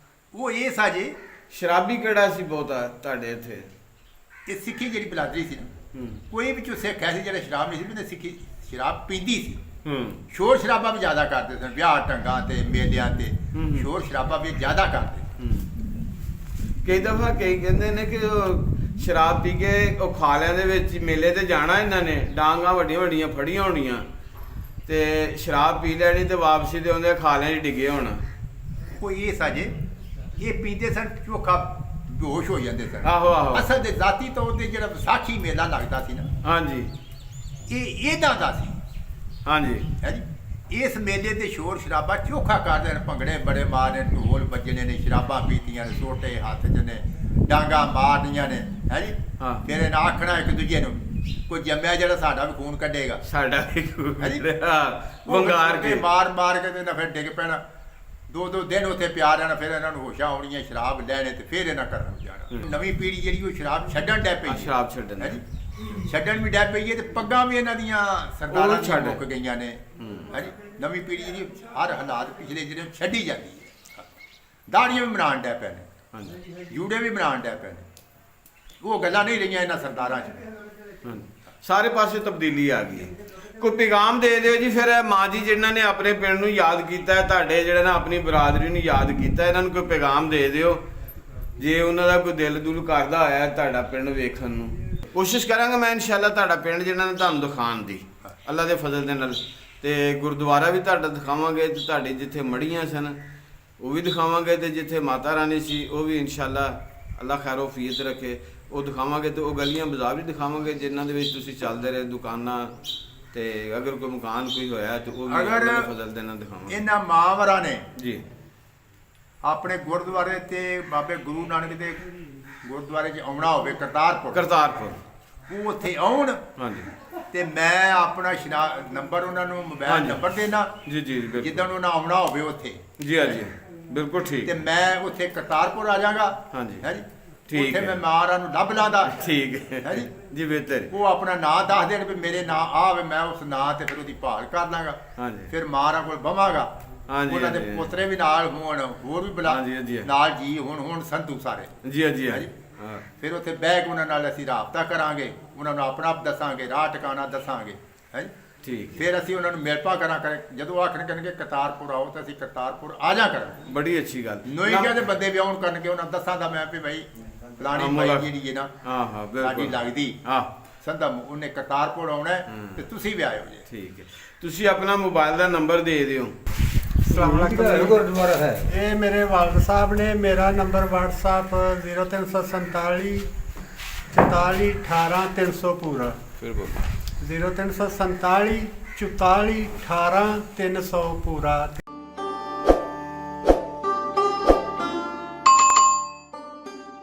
ਉਹ ਇਹ ਸਾਜੇ ਸ਼ਰਾਬੀ ਕਿਹੜਾ ਸੀ ਬਹੁਤਾ ਤੁਹਾਡੇ ਇੱਥੇ ਕਿ ਸਿੱਖੀ ਜਿਹੜੀ ਬਰਾਦਰੀ ਸੀ ਨਾ ਕੋਈ ਵਿੱਚੋਂ ਸਿੱਖ ਐਸੀ ਜਿਹੜਾ ਸ਼ਰਾਬ ਨਹੀਂ ਸੀ ਵੀ ਸਿੱਖੀ ਸ਼ਰਾਬ ਪੀਂਦੀ ਸੀ ਸ਼ੋਰ ਸ਼ਰਾਬਾ ਵੀ ਜ਼ਿਆਦਾ ਕਰਦੇ ਸਨ ਵਿਆਹ ਢੰਗਾਂ ਤੇ ਮੇਲਿਆਂ ਤੇ ਸ਼ੋਰ ਸ਼ਰਾਬਾ ਵੀ ਜ਼ਿਆਦਾ ਕਰਦੇ ਕਈ ਦਫਾ ਕਈ ਕਹਿੰਦੇ ਨੇ ਕਿ ਉਹ ਸ਼ਰਾਬ ਪੀ ਕੇ ਉਹ ਖਾਲਿਆਂ ਦੇ ਵਿੱਚ ਮੇਲੇ ਤੇ ਜਾਣਾ ਇਹਨਾਂ ਨੇ ਡਾਂਗਾਂ ਵੱਡੀਆਂ ਵੱਡੀਆਂ ਫੜੀਆਂ ਹੋਣੀਆਂ ਤੇ ਸ਼ਰਾਬ ਪੀ ਲੈਣੀ ਤੇ ਵਾਪਸੀ ਦੇ ਆਉਂਦੇ ਖਾਲਿਆਂ 'ਚ ਡਿੱਗੇ ਹੋਣਾ ਕੋਈ ਇਹ ਸਾਜੇ ਇਹ ਪੀਂਦੇ ਸਨ ਚੋਖਾ ਬੇਹੋਸ਼ ਹੋ ਜਾਂਦੇ ਸਨ ਆਹੋ ਅਸਲ ਦੇ ਜ਼ਾਤੀ ਤੌਰ ਤੇ ਜਿਹੜਾ ਵਿਸਾਖੀ ਮੇਲਾ ਲੱਗਦਾ ਸੀ ਨਾ ਹਾਂਜੀ ਇਹ ਇਹਦਾ ਦਾ ਸੀ ਹਾਂਜੀ ਹੈ ਜੀ ਇਸ ਮੇਲੇ ਤੇ ਸ਼ੋਰ ਸ਼ਰਾਬਾ ਚੋਖਾ ਕਰਦੇ ਨੇ ਭੰਗੜੇ ਬੜੇ ਮਾਰਨੇ ਢੋਲ ਵੱਜਣੇ ਨੇ ਸ਼ਰਾਬਾਂ ਪੀਤੀਆਂ ਨੇ ਸੋਟੇ ਹੱਥ 'ਚ ਨੇ ਡਾਂਗਾ ਮਾਰਨੀਆਂ ਨੇ ਹੈ ਜੀ ਹਾਂ। ਫਿਰ ਇਹਨਾਂ ਆਖਣਾ ਇੱਕ ਦੂਜੇ ਨੂੰ ਕੋਈ ਜੰਮਿਆ ਜਿਹੜਾ ਸਾਡਾ ਵੀ ਖੂਨ ਕੱਢੇਗਾ ਸਾਡਾ ਹਾਂਜੀ। ਵੰਗਾਰ ਕੇ ਮਾਰ ਕੇ ਤੇ ਨਾ ਫਿਰ ਡਿੱਗ ਪੈਣਾ ਦੋ ਦਿਨ ਉੱਥੇ ਪਿਆ ਰਹਿਣਾ ਫਿਰ ਇਹਨਾਂ ਨੂੰ ਹੋਸ਼ਾਂ ਆਉਣੀਆਂ ਸ਼ਰਾਬ ਲੈਣੇ ਤੇ ਫਿਰ ਇਹਨਾਂ ਕਰਨ ਜਾਣਾ ਨਵੀਂ ਪੀੜ੍ਹੀ ਜਿਹੜੀ ਉਹ ਸ਼ਰਾਬ ਛੱਡਣ ਡੈ ਪਈ ਹੈ। ਸ਼ਰਾਬ ਛੱਡਣ ਹੈ ਜੀ ਛੱਡਣ ਵੀ ਡੈ ਪਈ ਹੈ ਤੇ ਪੱਗਾਂ ਵੀ ਇਹਨਾਂ ਦੀਆਂ ਸਰਦਾਰਾਂ ਦੀਆਂ ਛੱਡ। ਮੁੱਕ ਗਈਆਂ ਨੇ ਹੈ ਜੀ ਨਵੀਂ ਪੀੜ੍ਹੀ ਜਿਹੜੀ ਹਰ ਹਾਲਾਤ ਪਿਛਲੇ ਜਿਹੜੇ ਛੱਡੀ ਜਾਂਦੀ ਹੈ ਦਾੜੀਆਂ ਵੀ ਬਣਾਉਣ ਡੈ ਪਏ ਨੇ, ਹਾਂਜੀ ਜੂੜੇ ਵੀ ਬਣਾਉਣ ਡੈ ਪਏ ਨੇ। ਉਹ ਗੱਲਾਂ ਨਹੀਂ ਰਹੀਆਂ ਇਹਨਾਂ ਸਰਦਾਰਾਂ 'ਚ। ਹਾਂਜੀ ਸਾਰੇ ਪਾਸੇ ਤਬਦੀਲੀ ਆ ਗਈ ਹੈ। ਕੋਈ ਪੈਗਾਮ ਦੇ ਦਿਓ ਜੀ ਫਿਰ ਮਾਂ ਜੀ ਜਿਨ੍ਹਾਂ ਨੇ ਆਪਣੇ ਪਿੰਡ ਨੂੰ ਯਾਦ ਕੀਤਾ ਹੈ, ਤੁਹਾਡੇ ਜਿਹੜੇ ਨਾ ਆਪਣੀ ਬਰਾਦਰੀ ਨੂੰ ਯਾਦ ਕੀਤਾ, ਇਹਨਾਂ ਨੂੰ ਕੋਈ ਪੈਗਾਮ ਦੇ ਦਿਓ ਜੇ ਉਹਨਾਂ ਦਾ ਕੋਈ ਦਿਲ ਦੁਲ ਕਰਦਾ ਹੋਇਆ ਤੁਹਾਡਾ ਪਿੰਡ ਵੇਖਣ ਨੂੰ। ਕੋਸ਼ਿਸ਼ ਕਰਾਂਗਾ ਮੈਂ ਇਨਸ਼ਾਅੱਲਾ ਤੁਹਾਡਾ ਪਿੰਡ ਜਿਹੜਾ ਨਾ ਤੁਹਾਨੂੰ ਦਿਖਾਉਣ ਦੀ, ਅੱਲਾ ਦੇ ਫਜ਼ਲ ਦੇ ਨਾਲ। ਤੇ ਗੁਰਦੁਆਰਾ ਵੀ ਤੁਹਾਡਾ ਦਿਖਾਵਾਂਗੇ, ਤੇ ਤੁਹਾਡੇ ਜਿੱਥੇ ਮੜੀਆਂ ਸਨ ਉਹ ਵੀ ਦਿਖਾਵਾਂਗੇ, ਤੇ ਜਿੱਥੇ ਮਾਤਾ ਰਾਣੀ ਸੀ ਉਹ ਵੀ ਇਨਸ਼ਾਅੱਲਾ ਅੱਲਾ ਖੈਰੋ ਫੀਤ ਰੱਖੇ ਉਹ ਦਿਖਾਵਾਂਗੇ, ਤੇ ਉਹ ਗਲੀਆਂ ਬਾਜ਼ਾਰ ਵੀ ਦਿਖਾਵਾਂਗੇ ਜਿਨ੍ਹਾਂ ਦੇ ਵਿੱਚ ਤੁਸੀਂ ਚੱਲਦੇ ਰਹੇ, ਦੁਕਾਨਾਂ, ਤੇ ਅਗਰ ਕੋਈ ਮਕਾਨ ਕੋਈ ਹੋਇਆ ਤੇ ਉਹ ਵੀ ਅਗਰ ਅੱਲਾ ਦੇ ਫਜ਼ਲ ਦੇ ਨਾਲ ਦਿਖਾਵਾਂਗੇ ਇਹਨਾਂ ਮਾਂਵਰਾਂ ਨੇ ਜੀ। ਆਪਣੇ ਗੁਰਦੁਆਰੇ ਤੇ ਬਾਬੇ ਗੁਰੂ ਨਾਨਕ ਦੇ ਗੁਰਦੁਆਰੇ 'ਚ ਆਉਣਾ ਹੋਵੇ ਕਰਤਾਰਪੁਰ ਉਹ ਉੱਥੇ ਆਉਣ, ਹਾਂਜੀ ਤੇ ਮੈਂ ਆਪਣਾ ਨੰਬਰ ਉਹਨਾਂ ਨੂੰ ਮੋਬਾਈਲ ਹਾਂਜੀ। ਨੰਬਰ ਦੇਣਾ, ਜੀ ਜੀ ਬਿਲਕੁਲ ਜਿੱਦਣ ਉਹਨਾਂ ਆਉਣਾ ਹੋਵੇ ਉੱਥੇ, ਜੀ ਹਾਂ ਜੀ ਬਿਲਕੁਲ ਠੀਕ ਤੇ ਮੈਂ ਉੱਥੇ ਕਰਤਾਰਪੁਰ ਆ ਜਾਗਾ। ਹਾਂਜੀ। ਹੈ ਜੀ, ਠੀਕ ਉੱਥੇ ਹੈ। ਮੈਂ ਮਾਰਾਂ ਨੂੰ ਲੱਭ ਲਾਂਦਾ। ਠੀਕ ਹੈ ਹੈ ਜੀ। ਜੀ ਬਿਹਤਰ ਉਹ ਆਪਣਾ ਨਾਂ ਦੱਸ ਦੇਣ ਵੀ ਮੇਰੇ ਨਾਂ ਆਵੇ, ਮੈਂ ਉਸ ਨਾਂ ਤੇ ਫਿਰ ਉਹਦੀ ਭਾਲ ਕਰ ਲਾਂਗਾ। ਹਾਂਜੀ। ਫਿਰ ਮਾਰਾਂ ਕੋਲ ਬਵਾਂਗਾ, ਹਾਂਜੀ, ਉਹਨਾਂ ਦੇ ਹਾਂਜੀ। ਪੋਤਰੇ ਵੀ ਨਾਲ ਹੋਣ, ਹੋਰ ਵੀ ਹਾਂਜੀ, ਹਾਂਜੀ। ਨਾਲ ਜੀ ਹੁਣ ਸੰਧੂ ਸਾਰੇ। ਜੀ ਜੀ ਹੈ ਜੀ। ਹਾਂ ਫਿਰ ਉੱਥੇ ਬਹਿ ਕੇ ਉਹਨਾਂ ਨਾਲ ਅਸੀਂ ਰਾਬਤਾ ਕਰਾਂਗੇ, ਉਹਨਾਂ ਨੂੰ ਆਪਣਾ ਆਪ ਦੱਸਾਂਗੇ, ਰਾਹ ਟਿਕਾਣਾ ਦੱਸਾਂਗੇ। ਹੈ ਜੀ। ਠੀਕ ਹੈ। ਫਿਰ ਅਸੀਂ ਉਹਨਾਂ ਨੂੰ ਮਿਲਪਾ ਕਰਾਂ ਕਰੇ, ਜਦੋਂ ਆਖਣ ਕਰਨਗੇ ਕਰਤਾਰਪੁਰ ਆਓ ਤਾਂ ਅਸੀਂ ਕਰਤਾਰਪੁਰ ਆ ਜਾ ਕਰਾਂਗੇ। ਬੜੀ ਅੱਛੀ ਗੱਲ ਨੋਈ ਕਹਿੰਦੇ ਬੰਦੇ ਵਿਆਹਣ ਕਰਨਗੇ, ਉਹਨਾਂ ਦੱਸਾਂ ਦਾ ਮੈਂ ਵੀ ਭਾਈ ਫਲਾਣੀ ਅਮਲਾ। ਭਾਈ ਜਿਹੜੀ ਹੈ ਨਾ ਹਾਂ ਹਾਂ ਸਾਡੀ ਬਿਲਕੁਲ ਲੱਗਦੀ ਹਾਂ ਸੰਧਾ, ਉਹਨੇ ਕਰਤਾਰਪੁਰ ਆਉਣਾ ਹੈ, ਤੇ ਤੁਸੀਂ ਵੀ ਆਇਓ ਜੀ। ਠੀਕ ਹੈ। ਤੁਸੀਂ ਆਪਣਾ ਮੋਬਾਈਲ ਦਾ ਨੰਬਰ ਦੇ ਦਿਓ। ਗੁਰਦੁਆਰਾ ਹੈ ਇਹ ਮੇਰੇ ਵਾਲਦ ਸਾਹਿਬ ਨੇ। ਮੇਰਾ ਨੰਬਰ WhatsApp 0347 44 18 300 ਪੂਰਾ, ਫਿਰ ਬੋਲੋ। 0347 44 18 300 ਪੂਰਾ।